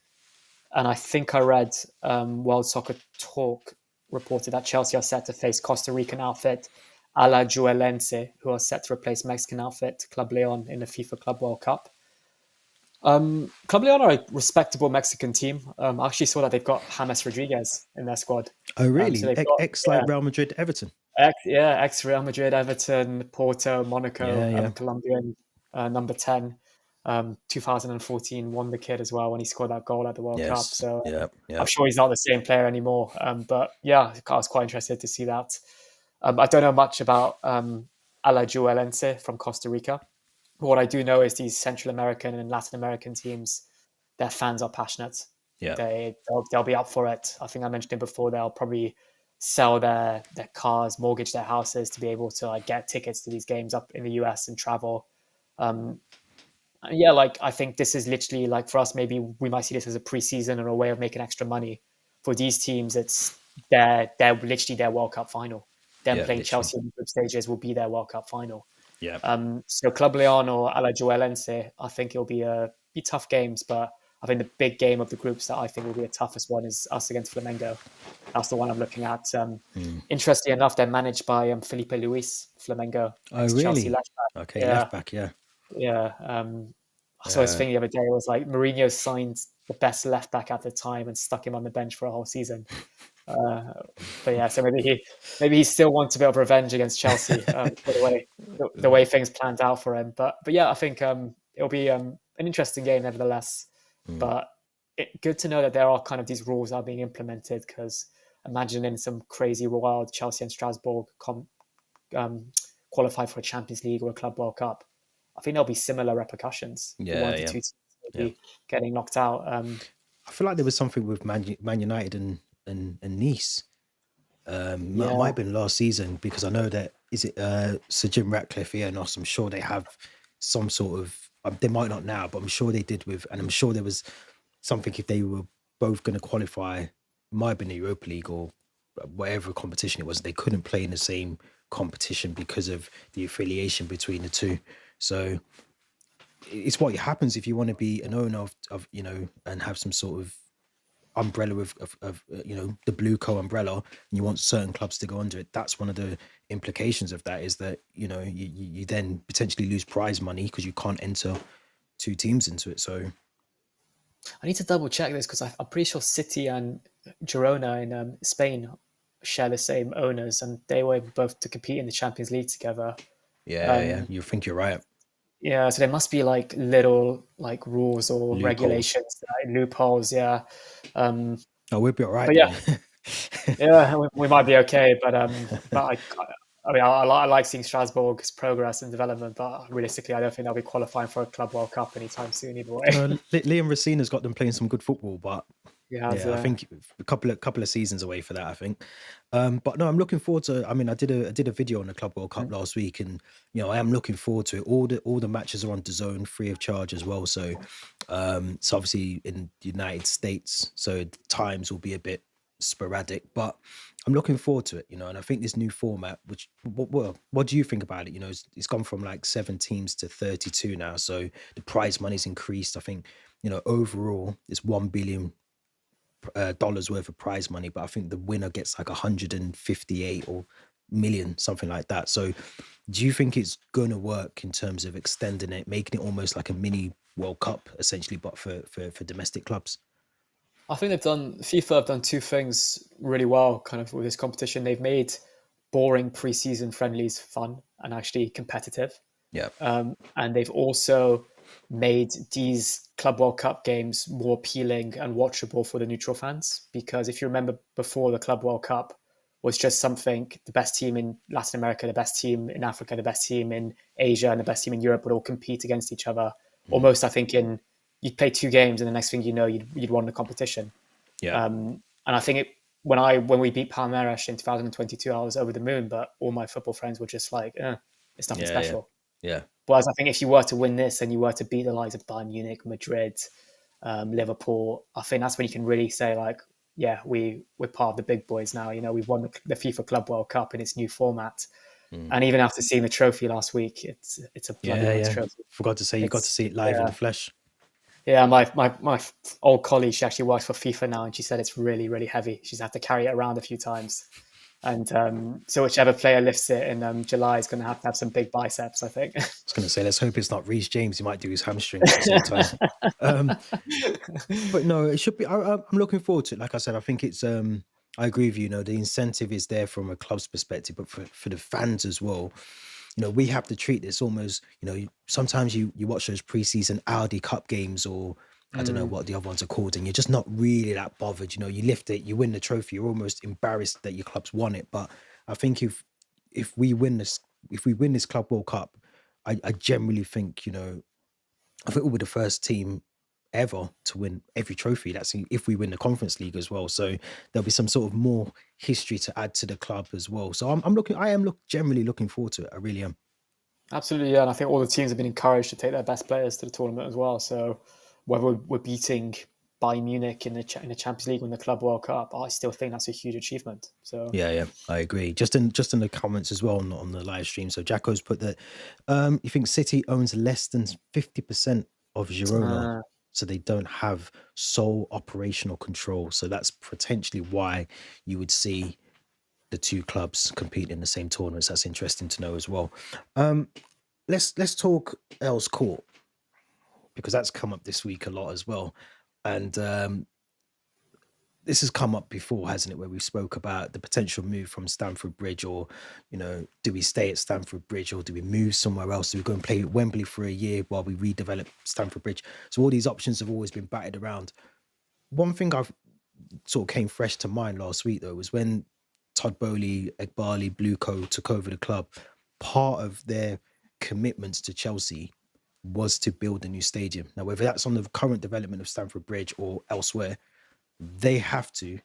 [SPEAKER 2] And I think I read World Soccer Talk reported that Chelsea are set to face Costa Rican outfit Alajuelense, who are set to replace Mexican outfit Club Leon in the FIFA Club World Cup. Club Leon are a respectable Mexican team. I actually saw that they've got James Rodriguez in their squad.
[SPEAKER 1] Oh,
[SPEAKER 2] So
[SPEAKER 1] really?
[SPEAKER 2] they've got
[SPEAKER 1] Ex like Real Madrid, Everton.
[SPEAKER 2] ex Real Madrid, Everton, Porto,
[SPEAKER 1] Yeah,
[SPEAKER 2] Monaco,
[SPEAKER 1] yeah.
[SPEAKER 2] Colombian number 10. 2014 won the kid as well when he scored that goal at the World Cup.
[SPEAKER 1] Yes.
[SPEAKER 2] So
[SPEAKER 1] Yeah,
[SPEAKER 2] I'm
[SPEAKER 1] yeah,
[SPEAKER 2] sure he's not the same player anymore. But yeah, I was quite interested to see that. I don't know much about Alajuelense from Costa Rica. But what I do know is these Central American and Latin American teams, their fans are passionate.
[SPEAKER 1] yeah,
[SPEAKER 2] They'll be up for it. I think I mentioned it before. They'll probably sell their cars, mortgage their houses to be able to like get tickets to these games up in the US and travel. Um, yeah, like I think this is literally like for us, maybe we might see this as a preseason or a way of making extra money. For these teams, it's they're literally their World Cup final. Them
[SPEAKER 1] yeah.
[SPEAKER 2] playing
[SPEAKER 1] Literally.
[SPEAKER 2] Chelsea in the group stages will be their World Cup final.
[SPEAKER 1] Yeah.
[SPEAKER 2] So Club Leon or Alajuelense, I think it'll be tough games, but I think the big game of the groups that I think will be the toughest one is us against Flamengo. That's the one I'm looking at.
[SPEAKER 1] Mm.
[SPEAKER 2] Interestingly enough, they're managed by Felipe Luis, Flamengo,
[SPEAKER 1] Oh,
[SPEAKER 2] ex-Chelsea
[SPEAKER 1] really?
[SPEAKER 2] left back.
[SPEAKER 1] Okay, left
[SPEAKER 2] Yeah,
[SPEAKER 1] back. Yeah.
[SPEAKER 2] yeah. I saw his thing the other day. It was like Mourinho signed the best left back at the time and stuck him on the bench for a whole season. Uh, but yeah, so maybe he still wants a bit of revenge against Chelsea for the way things planned out for him. But yeah, I think it'll be an interesting game nevertheless.
[SPEAKER 1] Mm.
[SPEAKER 2] But good to know that there are kind of these rules are being implemented, because imagine in some crazy wild Chelsea and Strasbourg qualify for a Champions League or a Club World Cup. I think there'll be similar repercussions for one
[SPEAKER 1] Yeah,
[SPEAKER 2] of the
[SPEAKER 1] yeah,
[SPEAKER 2] two teams
[SPEAKER 1] yeah.
[SPEAKER 2] maybe getting knocked out.
[SPEAKER 1] I feel like there was something with Man United and Nice. Might
[SPEAKER 2] Yeah,
[SPEAKER 1] have been last season, because I know that is it Sir Jim Ratcliffe, yeah, and I'm sure they have some sort of they might not now, but I'm sure they did with, and I'm sure there was something if they were both going to qualify, might have been the Europa League or whatever competition it was, they couldn't play in the same competition because of the affiliation between the two. So it's what happens if you want to be an owner of and have some sort of umbrella of the blue co umbrella, and you want certain clubs to go under it. That's one of the implications of that, is that you then potentially lose prize money because you can't enter two teams into it. So
[SPEAKER 2] I need to double check this because I'm pretty sure City and Girona in Spain share the same owners, and they were both to compete in the Champions League together.
[SPEAKER 1] yeah,
[SPEAKER 2] Um,
[SPEAKER 1] you think you're right.
[SPEAKER 2] yeah, so there must be like little like rules or
[SPEAKER 1] Loopholes.
[SPEAKER 2] regulations, like loopholes. Yeah, um,
[SPEAKER 1] Oh, we'll be all right
[SPEAKER 2] but yeah,
[SPEAKER 1] then.
[SPEAKER 2] yeah, we might be okay. But I mean, I like seeing Strasbourg's progress and development, but realistically, I don't think they'll be qualifying for a Club World Cup anytime soon either way.
[SPEAKER 1] No, Liam Racina's got them playing some good football, but
[SPEAKER 2] He has,
[SPEAKER 1] yeah, I think a couple of seasons away for that, I think. But no, I'm looking forward to. I mean, I did a video on the Club World Cup last week, and I am looking forward to it. All the matches are on DAZN free of charge as well. So, it's obviously in the United States, so the times will be a bit sporadic, but I'm looking forward to it. And I think this new format, which what do you think about it? It's gone from like 7 teams to 32 now, so the prize money's increased. I think overall it's $1 billion worth of prize money, but I think the winner gets like 158 or million, something like that. So, do you think it's going to work in terms of extending it, making it almost like a mini World Cup, essentially, but for domestic clubs?
[SPEAKER 2] I think FIFA have done two things really well kind of with this competition. They've made boring preseason friendlies fun and actually competitive.
[SPEAKER 1] Yeah,
[SPEAKER 2] And they've also made these Club World Cup games more appealing and watchable for the neutral fans. Because if you remember before, the Club World Cup was just something the best team in Latin America, the best team in Africa, the best team in Asia, and the best team in Europe would all compete against each other.
[SPEAKER 1] mm,
[SPEAKER 2] Almost, I think, you'd play two games, and the next thing you know, you'd won the competition.
[SPEAKER 1] yeah,
[SPEAKER 2] And I think when we beat Palmeiras in 2022, I was over the moon. But all my football friends were just like, "It's nothing
[SPEAKER 1] yeah, yeah,
[SPEAKER 2] special."
[SPEAKER 1] yeah,
[SPEAKER 2] Whereas I think if you were to win this and you were to beat the likes of Bayern Munich, Madrid, Liverpool, I think that's when you can really say like, yeah, we're part of the big boys now. We've won the FIFA Club World Cup in its new format.
[SPEAKER 1] mm,
[SPEAKER 2] And even after seeing the trophy last week, it's a bloody
[SPEAKER 1] yeah,
[SPEAKER 2] nice
[SPEAKER 1] yeah.
[SPEAKER 2] trophy.
[SPEAKER 1] Forgot to say, you got to
[SPEAKER 2] It's
[SPEAKER 1] see it live in
[SPEAKER 2] yeah,
[SPEAKER 1] the flesh.
[SPEAKER 2] yeah. My old colleague, she actually works for FIFA now, and she said it's really really heavy. She's had to carry it around a few times. And so whichever player lifts it in July is going to have some big biceps, I think.
[SPEAKER 1] I was going to say, let's hope it's not Reece James. He might do his hamstring at the same time. Um, but no, it should be. I'm looking forward to it. Like I said, I think it's. I agree with you. The incentive is there from a club's perspective, but for the fans as well. We have to treat this almost. Sometimes you watch those preseason Audi Cup games, or I don't know
[SPEAKER 2] Mm,
[SPEAKER 1] what the other ones are called, and you're just not really that bothered. You lift it, you win the trophy, you're almost embarrassed that your club's won it. But I think if we win this, if we win this Club World Cup, I generally think I think we'll be the first team ever to win every trophy. That's if we win the Conference League as well. So there'll be some sort of more history to add to the club as well. So I am generally looking forward to it. I really am.
[SPEAKER 2] absolutely, yeah. And I think all the teams have been encouraged to take their best players to the tournament as well. So whether we're beating Bayern Munich in the Champions League and the Club World Cup, I still think that's a huge achievement. So
[SPEAKER 1] Yeah, I agree. Just in the comments as well on the live stream. So Jacko's put that you think City owns less than 50% of Girona,
[SPEAKER 2] uh,
[SPEAKER 1] so they don't have sole operational control. So that's potentially why you would see the two clubs compete in the same tournaments. That's interesting to know as well. Um, let's talk Els Court because that's come up this week a lot as well, and this has come up before, hasn't it? Where we spoke about the potential move from Stamford Bridge, or do we stay at Stamford Bridge, or do we move somewhere else? Do we go and play at Wembley for a year while we redevelop Stamford Bridge? So all these options have always been batted around. One thing I've sort of came fresh to mind last week though was when Todd Bowley, Egbali, Blueco took over the club. Part of their commitments to Chelsea was to build a new stadium. Now, whether that's on the current development of Stamford Bridge or elsewhere, they have to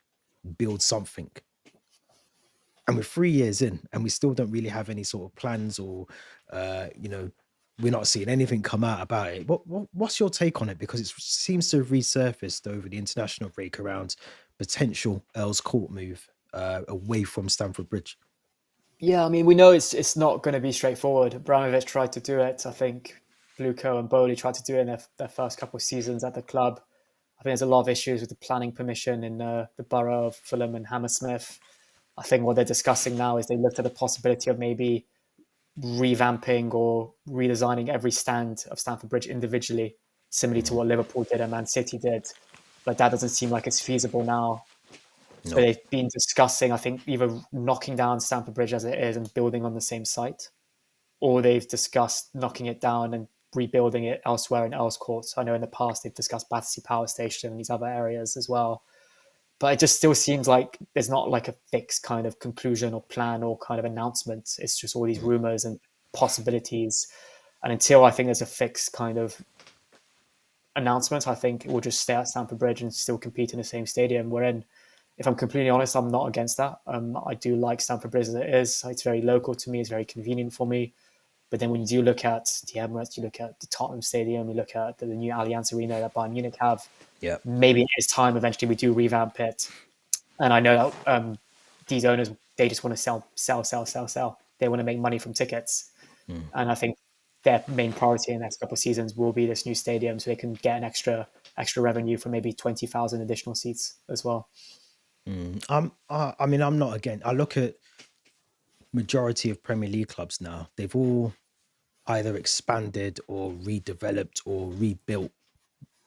[SPEAKER 1] build something. And we're 3 years in, and we still don't really have any sort of plans, or uh, you know, we're not seeing anything come out about it. What's your take on it? Because it seems to have resurfaced over the international break around potential Earls Court move away from Stamford Bridge.
[SPEAKER 2] yeah, I mean, we know it's not going to be straightforward. Abramovich tried to do it. I think Blueco and Bowley tried to do it in their first couple of seasons at the club. I think there's a lot of issues with the planning permission in the borough of Fulham and Hammersmith. I think what they're discussing now is they looked at the possibility of maybe revamping or redesigning every stand of Stamford Bridge individually, similarly to
[SPEAKER 1] Mm,
[SPEAKER 2] what Liverpool did and Man City did. But that doesn't seem like it's feasible now. So
[SPEAKER 1] no.
[SPEAKER 2] they've been discussing, I think, either knocking down Stamford Bridge as it is and building on the same site, or they've discussed knocking it down and rebuilding it elsewhere in Earls Court. So I know in the past they've discussed Battersea Power Station and these other areas as well. But it just still seems like there's not like a fixed kind of conclusion or plan or kind of announcement. It's just all these
[SPEAKER 1] Mm,
[SPEAKER 2] rumors and possibilities. And until I think there's a fixed kind of announcement, I think we'll just stay at Stamford Bridge and still compete in the same stadium we're in. If I'm completely honest, I'm not against that. I do like Stamford Bridge as it is. It's very local to me. It's very convenient for me. But then when you do look at the Emirates, you look at the Tottenham Stadium, you look at the new Allianz Arena that Bayern Munich have,
[SPEAKER 1] yeah.
[SPEAKER 2] maybe it's time eventually we do revamp it. And I know that these owners, they just want to sell, sell, sell, sell, sell. They want to make money from tickets.
[SPEAKER 1] Mm,
[SPEAKER 2] And I think their main priority in the next couple of seasons will be this new stadium so they can get an extra revenue for maybe 20,000 additional seats as well.
[SPEAKER 1] I mean, I'm not again. I look at majority of Premier League clubs now. They've all either expanded or redeveloped or rebuilt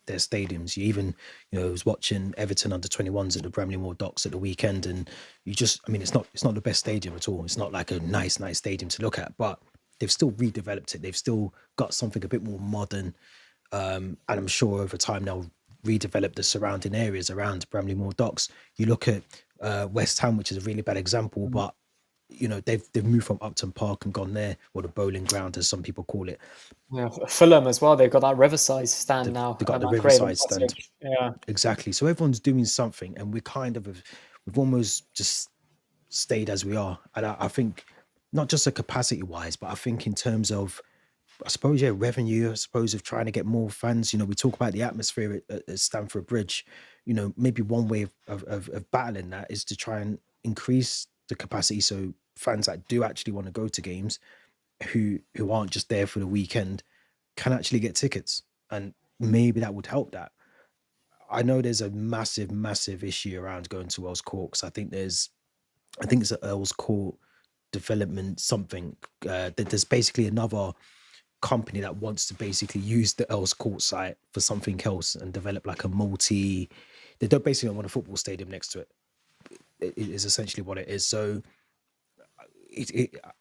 [SPEAKER 1] their stadiums. You even, was watching Everton under 21s at the Bramley-Moore Docks at the weekend, and I mean, it's not the best stadium at all. It's not like a nice stadium to look at, but they've still redeveloped it. They've still got something a bit more modern, and I'm sure over time they'll redevelop the surrounding areas around Bramley-Moore Docks. You look at West Ham, which is a really bad example, but they've moved from Upton Park and gone there, or the bowling ground, as some people call it.
[SPEAKER 2] Yeah, Fulham as well. They've got that Riverside stand
[SPEAKER 1] They've,
[SPEAKER 2] now
[SPEAKER 1] they've got the
[SPEAKER 2] at Craven
[SPEAKER 1] Riverside stand.
[SPEAKER 2] Cottage. Yeah,
[SPEAKER 1] Exactly. So everyone's doing something, and we've almost just stayed as we are. And I think not just a capacity wise, but I think in terms of, I suppose, yeah, revenue. I suppose of trying to get more fans. We talk about the atmosphere at Stamford Bridge. Maybe one way of battling that is to try and increase the capacity, so fans that do actually want to go to games, who aren't just there for the weekend, can actually get tickets, and maybe that would help that. I know there's a massive issue around going to Earls Court, 'cause I think it's an Earls Court development something. That there's basically another company that wants to basically use the Earls Court site for something else and develop like a multi. They don't basically want a football stadium next to it. It is essentially what it is. So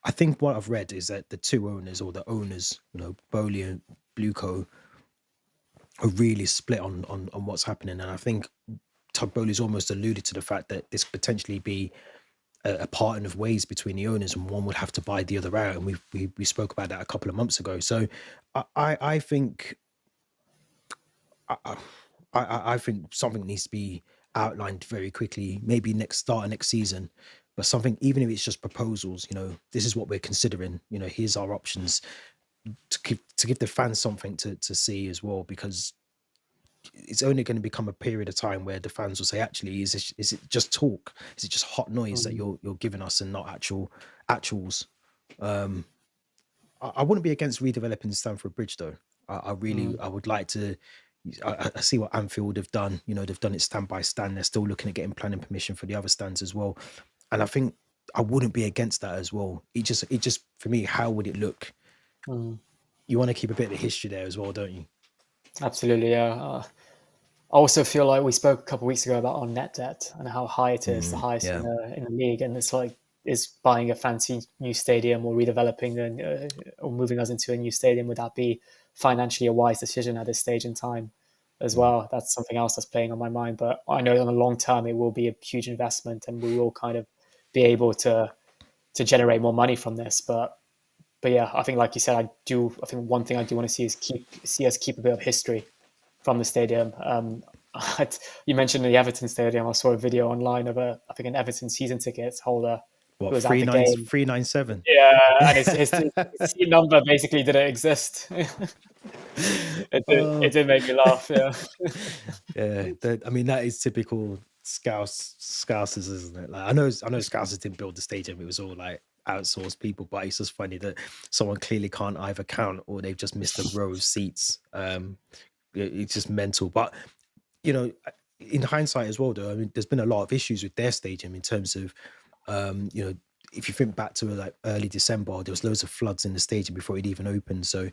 [SPEAKER 1] I think what I've read is that the two owners, or the owners, Bowley and Blueco, are really split on what's happening, and I think Todd Bowley's almost alluded to the fact that this could potentially be a parting of ways between the owners, and one would have to buy the other out. And we spoke about that a couple of months ago. So I think I, I I think something needs to be outlined very quickly, maybe start of next season. But something, even if it's just proposals, this is what we're considering. Here's our options, to give the fans something to see as well, because it's only going to become a period of time where the fans will say, actually, is it just talk? Is it just hot noise that
[SPEAKER 2] Mm,
[SPEAKER 1] you're giving us and not actuals? Um, I wouldn't be against redeveloping Stamford Bridge though.
[SPEAKER 2] mm,
[SPEAKER 1] I would like to. I see what Anfield have done. You know, they've done it stand by stand. They're still looking at getting planning permission for the other stands as well. And I think I wouldn't be against that as well. It just for me, how would it look?
[SPEAKER 2] mm.
[SPEAKER 1] You want to keep a bit of history there as well, don't you?
[SPEAKER 2] Absolutely, yeah. I also feel like we spoke a couple of weeks ago about our net debt and how high it is, the highest
[SPEAKER 1] Yeah.
[SPEAKER 2] in the league, and it's like, is buying a fancy new stadium or redeveloping or moving us into a new stadium, would that be financially a wise decision at this stage in time as
[SPEAKER 1] Mm.
[SPEAKER 2] well? That's something else that's playing on my mind. But I know on the long term it will be a huge investment, and we will kind of be able to generate more money from this. But yeah, I think like you said, I think one thing I do want to see is see us keep a bit of history from the stadium. You mentioned the Everton stadium. I saw a video online of I think an Everton season ticket holder who
[SPEAKER 1] What
[SPEAKER 2] was at the game.
[SPEAKER 1] 397?
[SPEAKER 2] Yeah, and his seat number basically didn't exist. It
[SPEAKER 1] Oh,
[SPEAKER 2] did make me laugh. Yeah.
[SPEAKER 1] yeah. I mean, that is typical Scousers, isn't it? Like I know Scousers didn't build the stadium; it was all like outsourced people. But it's just funny that someone clearly can't either count or they've just missed a row of seats. It's just mental. But you know, in hindsight as well, though, I mean, there's been a lot of issues with their stadium in terms of, you know, if you think back to like early December, there was loads of floods in the stadium before it even opened. So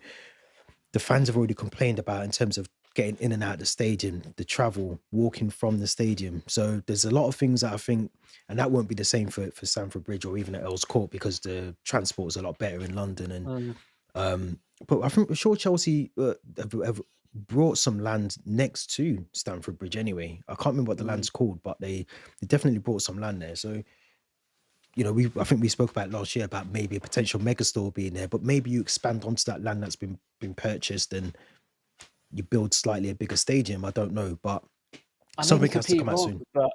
[SPEAKER 1] the fans have already complained about in terms of getting in and out of the stadium, the travel, walking from the stadium. So there's a lot of things that I think, and that won't be the same for Stamford Bridge or even at Earls Court because the transport is a lot better in London. And
[SPEAKER 2] Mm,
[SPEAKER 1] but I think sure Chelsea have brought some land next to Stamford Bridge anyway. I can't remember what the
[SPEAKER 2] mm.
[SPEAKER 1] land's called, but they definitely brought some land there. So you know, I think we spoke about last year about maybe a potential megastore being there, but maybe you expand onto that land that's been purchased and you build slightly a bigger stadium. I don't know, but
[SPEAKER 2] I may be
[SPEAKER 1] something has to
[SPEAKER 2] completely
[SPEAKER 1] come out
[SPEAKER 2] wrong,
[SPEAKER 1] soon.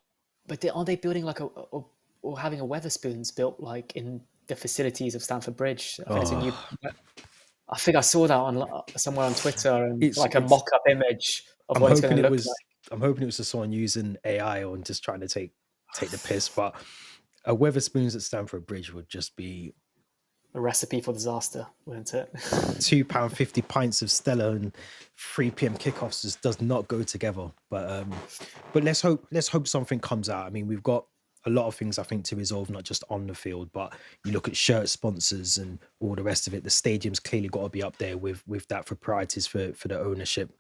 [SPEAKER 2] but aren't they building like or having a Weatherspoons built like in the facilities of Stamford Bridge? I think there's a new.
[SPEAKER 1] Oh,
[SPEAKER 2] I think I saw that on somewhere on Twitter and like a
[SPEAKER 1] it's.
[SPEAKER 2] mock-up image of
[SPEAKER 1] I'm
[SPEAKER 2] what it's going
[SPEAKER 1] hoping
[SPEAKER 2] to
[SPEAKER 1] it
[SPEAKER 2] look
[SPEAKER 1] was. I'm hoping it was just someone using AI or just trying to take the piss. But a Weatherspoons at Stamford Bridge would just be
[SPEAKER 2] a recipe for disaster, wouldn't it?
[SPEAKER 1] £2.50 pints of Stella and 3 p.m. kickoffs just does not go together. But let's hope something comes out. I mean, we've got a lot of things I think to resolve, not just on the field, but you look at shirt sponsors and all the rest of it. The stadium's clearly got to be up there with that for priorities for the ownership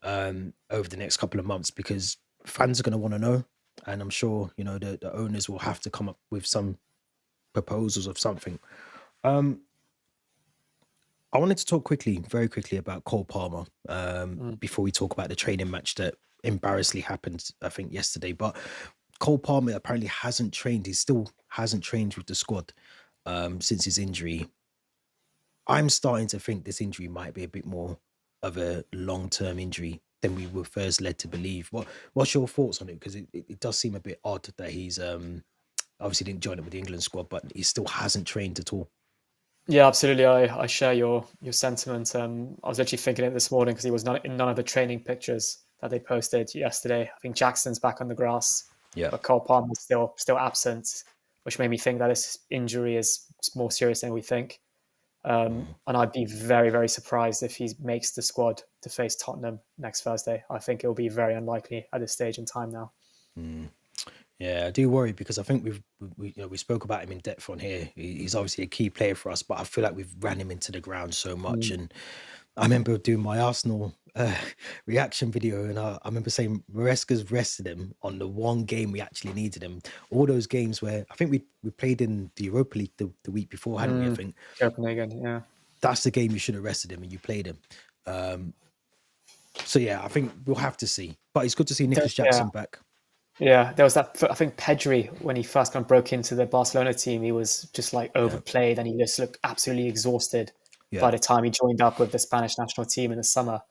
[SPEAKER 1] over the next couple of months because fans are going to want to know, and I'm sure you know the owners will have to come up with some proposals of something. Um, I wanted to talk quickly, very quickly, about Cole Palmer
[SPEAKER 2] Mm.
[SPEAKER 1] before we talk about the training match that embarrassingly happened, I think, yesterday. But Cole Palmer apparently hasn't trained. He still hasn't trained with the squad since his injury. I'm starting to think this injury might be a bit more of a long-term injury than we were first led to believe. What's your thoughts on it? Because it does seem a bit odd that he's obviously didn't join up with the England squad, but he still hasn't trained at all.
[SPEAKER 2] Yeah, absolutely. I share your sentiment. I was actually thinking it this morning because he was not in none of the training pictures that they posted yesterday. I think Jackson's back on the grass,
[SPEAKER 1] Yeah.
[SPEAKER 2] but Cole Palmer's still absent, which made me think that this injury is more serious than we think. And I'd be very, very surprised if he makes the squad to face Tottenham next Thursday. I think it'll be very unlikely at this stage in time now.
[SPEAKER 1] Mm. Yeah, I do worry because I think we spoke about him in depth on here. He's obviously a key player for us, but I feel like we've ran him into the ground so much.
[SPEAKER 2] Mm,
[SPEAKER 1] And I remember doing my Arsenal reaction video, and I remember saying Maresca's rested him on the one game we actually needed him. All those games where I think we played in the Europa League the week before, hadn't we? I
[SPEAKER 2] mm,
[SPEAKER 1] think
[SPEAKER 2] Copenhagen, yeah.
[SPEAKER 1] that's the game you should have rested him, and you played him. Um, so yeah, I think we'll have to see. But it's good to see Nicholas
[SPEAKER 2] Yeah,
[SPEAKER 1] Jackson back.
[SPEAKER 2] yeah. There was that. I think Pedri, when he first kind of broke into the Barcelona team, he was just like
[SPEAKER 1] Yeah,
[SPEAKER 2] overplayed, and he just looked absolutely exhausted
[SPEAKER 1] yeah,
[SPEAKER 2] by the time he joined up with the Spanish national team in the summer.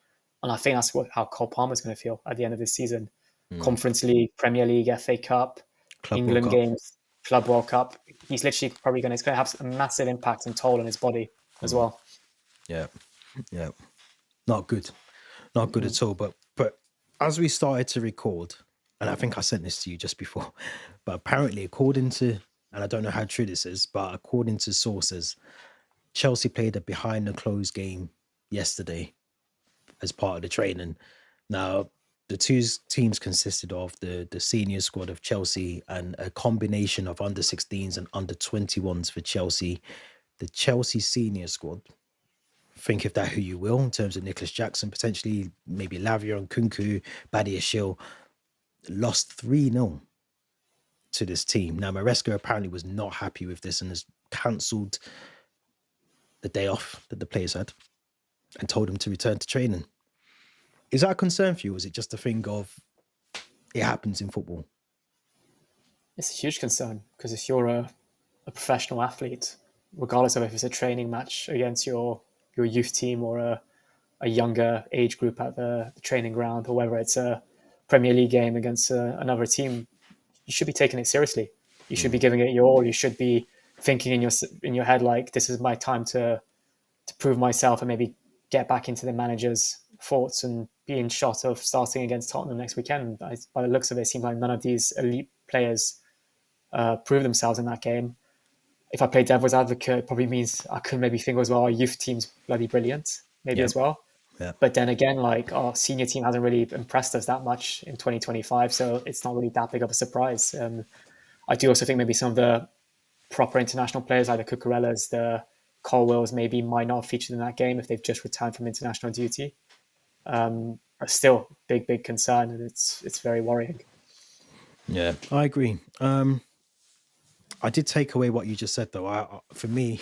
[SPEAKER 2] And I think that's how Cole Palmer's going to feel at the end of this season.
[SPEAKER 1] mm.
[SPEAKER 2] Conference League, Premier League, FA Cup,
[SPEAKER 1] Club World
[SPEAKER 2] England
[SPEAKER 1] Cup.
[SPEAKER 2] games, Club World Cup. He's literally probably going to. It's going to have a massive impact and toll on his body as
[SPEAKER 1] Mm.
[SPEAKER 2] well.
[SPEAKER 1] Yeah, yeah. Not good, not good
[SPEAKER 2] Mm.
[SPEAKER 1] at all. But as we started to record, and I think I sent this to you just before, but apparently, according to, and I don't know how true this is, but according to sources, Chelsea played a behind the closed game yesterday as part of the training. Now, the two teams consisted of the senior squad of Chelsea and a combination of under 16s and under 21s for Chelsea. The Chelsea senior squad, think of that who you will in terms of Nicholas Jackson, potentially maybe Lavia and Kunku, Badia Shil, lost 3-0 to this team. Now, Maresca apparently was not happy with this and has cancelled the day off that the players had and told them to return to training. Is that a concern for you? Or is it just a thing of it happens in football?
[SPEAKER 2] It's a huge concern because if you're a professional athlete, regardless of if it's a training match against your youth team or a younger age group at the training ground, or whether it's a Premier League game against another team, you should be taking it seriously. You should be giving it your all. You should be thinking in your head like, this is my time to prove myself and maybe get back into the manager's thoughts and be in shot of starting against Tottenham next weekend. By the looks of it, it seems like none of these elite players prove themselves in that game. If I play devil's advocate, it probably means I could maybe think as well, our youth team's bloody brilliant, maybe
[SPEAKER 1] Yeah.
[SPEAKER 2] as well.
[SPEAKER 1] Yeah.
[SPEAKER 2] But then again, like our senior team hasn't really impressed us that much in 2025, so it's not really that big of a surprise. I do also think maybe some of the proper international players, like the Cucurellas, the Colwells, maybe might not have featured in that game if they've just returned from international duty. But still, big concern, and it's very worrying.
[SPEAKER 1] Yeah, I agree. I did take away what you just said, though. For me,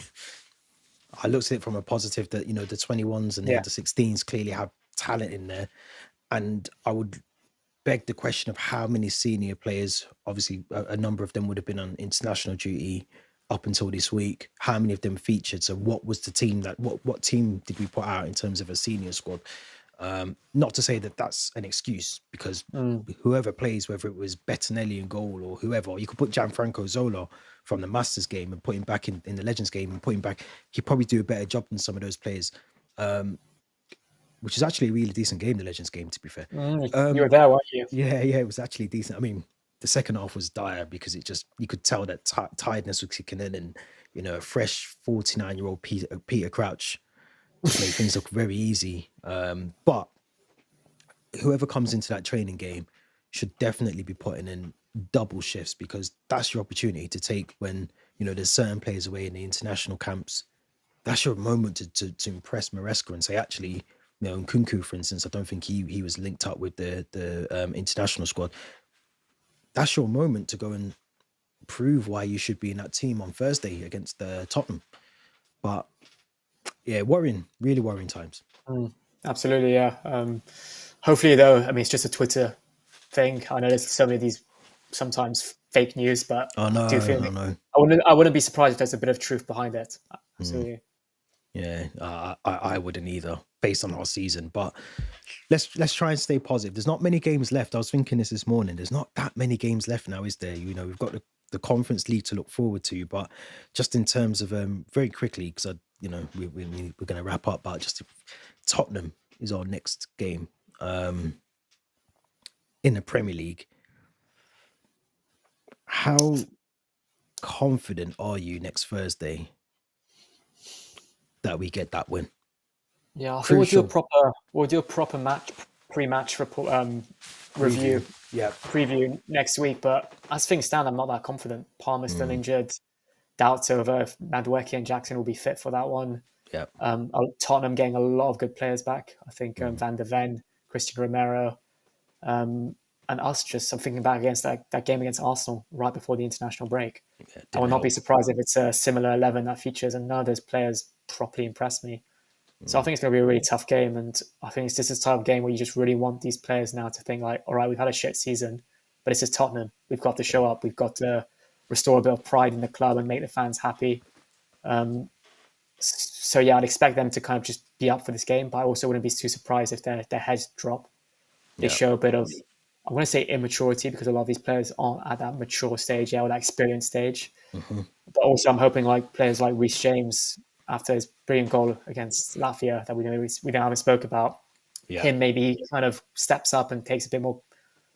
[SPEAKER 1] I looked at it from a positive that, the 21s and the
[SPEAKER 2] Yeah.
[SPEAKER 1] under 16s clearly have talent in there. And I would beg the question of how many senior players, obviously a number of them would have been on international duty up until this week. How many of them featured? So what was the team what team did we put out in terms of a senior squad? Not to say that that's an excuse, because whoever plays, whether it was Bettinelli in goal or whoever, you could put Gianfranco Zola from the Masters game and put him back in the Legends game and put him back. He'd probably do a better job than some of those players, which is actually a really decent game, the Legends game, to be fair.
[SPEAKER 2] You were there, weren't you?
[SPEAKER 1] Yeah, it was actually decent. I mean, the second half was dire because you could tell that tiredness was kicking in, and a fresh 49-year-old Peter Crouch just made things look very easy. But whoever comes into that training game should definitely be putting in double shifts, because that's your opportunity to take when there's certain players away in the international camps. That's your moment to impress Maresca and say, actually, in Kunku, for instance, I don't think he was linked up with the international squad. That's your moment to go and prove why you should be in that team on Thursday against Tottenham. But yeah, really worrying times.
[SPEAKER 2] Absolutely, yeah. Hopefully, though, I mean, it's just a Twitter thing. I know there's so many of these sometimes fake news, but
[SPEAKER 1] Oh no,
[SPEAKER 2] I do feel
[SPEAKER 1] no.
[SPEAKER 2] I wouldn't be surprised if there's a bit of truth behind it. Absolutely.
[SPEAKER 1] Yeah, I wouldn't either, based on our season. But let's try and stay positive. There's not many games left. I was thinking this morning. There's not that many games left now, is there? We've got the Conference League to look forward to. But just in terms of very quickly, because we're going to wrap up. But just Tottenham is our next game in the Premier League. How confident are you next Thursday that we get that win?
[SPEAKER 2] Yeah, I think
[SPEAKER 1] Crucial.
[SPEAKER 2] we'll do a proper pre-match report review
[SPEAKER 1] Yeah.
[SPEAKER 2] preview next week. But as things stand, I'm not that confident. Palmer's still injured. Doubts over if Madueke and Jackson will be fit for that one.
[SPEAKER 1] Yeah.
[SPEAKER 2] Tottenham getting a lot of good players back. I think Van der Ven, Christian Romero, and us just, I'm thinking back against that game against Arsenal right before the international break. I will not be surprised if it's a similar 11 that features, and none of those players properly impressed me. So I think it's going to be a really tough game, and I think it's just this type of game where you just really want these players now to think like, all right, we've had a shit season, but it's just Tottenham. We've got to show up. We've got to restore a bit of pride in the club and make the fans happy. So yeah, I'd expect them to kind of just be up for this game, but I also wouldn't be too surprised if their heads drop. They show a bit of, I want to say immaturity, because a lot of these players aren't at that mature stage yet, or that experience stage. But also I'm hoping like players like Reece James, after his brilliant goal against Latvia that we haven't spoke about,
[SPEAKER 1] Yeah.
[SPEAKER 2] him maybe kind of steps up and takes a bit more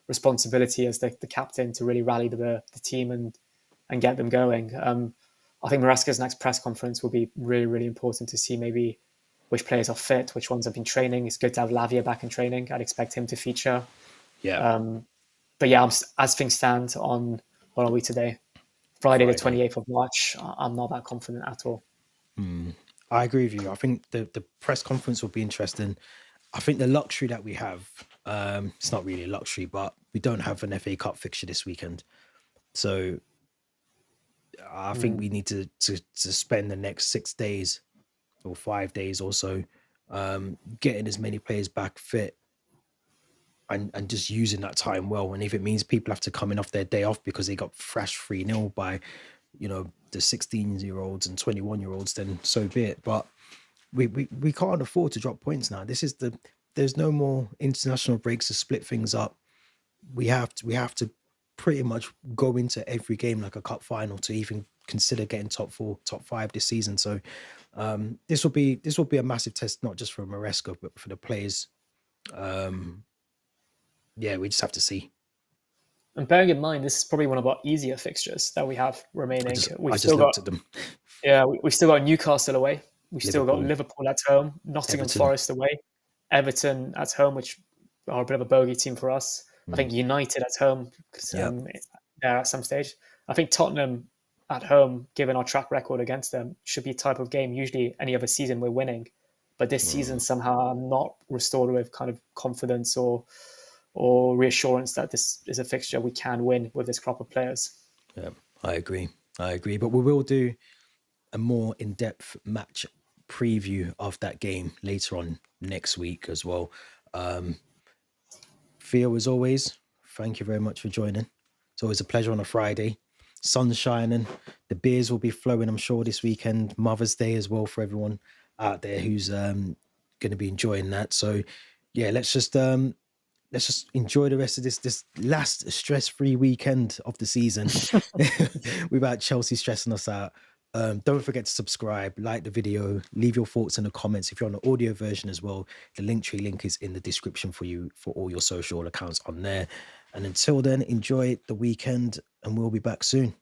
[SPEAKER 2] responsibility as the captain to really rally the team and get them going. I think Maresca's next press conference will be really, really important to see maybe which players are fit, which ones have been training. It's good to have Lavia back in training. I'd expect him to feature.
[SPEAKER 1] Yeah.
[SPEAKER 2] But yeah, as things stand on, what are we today? Friday, the
[SPEAKER 1] Friday.
[SPEAKER 2] 28th of March. I'm not that confident at all.
[SPEAKER 1] I agree with you. I think the press conference will be interesting. I think the luxury that we have, it's not really a luxury, but we don't have an FA Cup fixture this weekend. So I think we need to spend the next 6 days or 5 days or so getting as many players back fit and just using that time well. And if it means people have to come in off their day off because they got thrashed 3-0 by, the 16-year-olds and 21-year-olds, then so be it. But we can't afford to drop points now. There's no more international breaks to split things up. We have to pretty much go into every game like a cup final to even consider getting top 4, top 5 this season. So this will be a massive test, not just for Maresca, but for the players. Yeah, we just have to see.
[SPEAKER 2] And bearing in mind, this is probably one of our easier fixtures that we have
[SPEAKER 1] I
[SPEAKER 2] remaining.
[SPEAKER 1] just
[SPEAKER 2] We've
[SPEAKER 1] I just
[SPEAKER 2] still got
[SPEAKER 1] looked at them.
[SPEAKER 2] we've still got Newcastle away. We've still got
[SPEAKER 1] Liverpool,
[SPEAKER 2] Liverpool at home, Nottingham
[SPEAKER 1] Everton.
[SPEAKER 2] Forest away, Everton at home, which are a bit of a bogey team for us. I think United at home, 'cause,
[SPEAKER 1] Yeah.
[SPEAKER 2] there at some stage. I think Tottenham at home, given our track record against them, should be a type of game. Usually, any other season we're winning, but this season somehow I'm not restored with kind of confidence or reassurance that this is a fixture we can win with this crop of players.
[SPEAKER 1] Yeah, I agree. But we will do a more in-depth match preview of that game later on next week as well. Theo, as always, thank you very much for joining. It's always a pleasure on a Friday. Sun's shining, the beers will be flowing, I'm sure, this weekend. Mother's Day as well for everyone out there who's going to be enjoying that. So, yeah, let's just enjoy the rest of this last stress-free weekend of the season without Chelsea stressing us out. Don't forget to subscribe, like the video, leave your thoughts in the comments. If you're on the audio version as well, the Linktree link is in the description for you for all your social accounts on there. And until then, enjoy the weekend and we'll be back soon.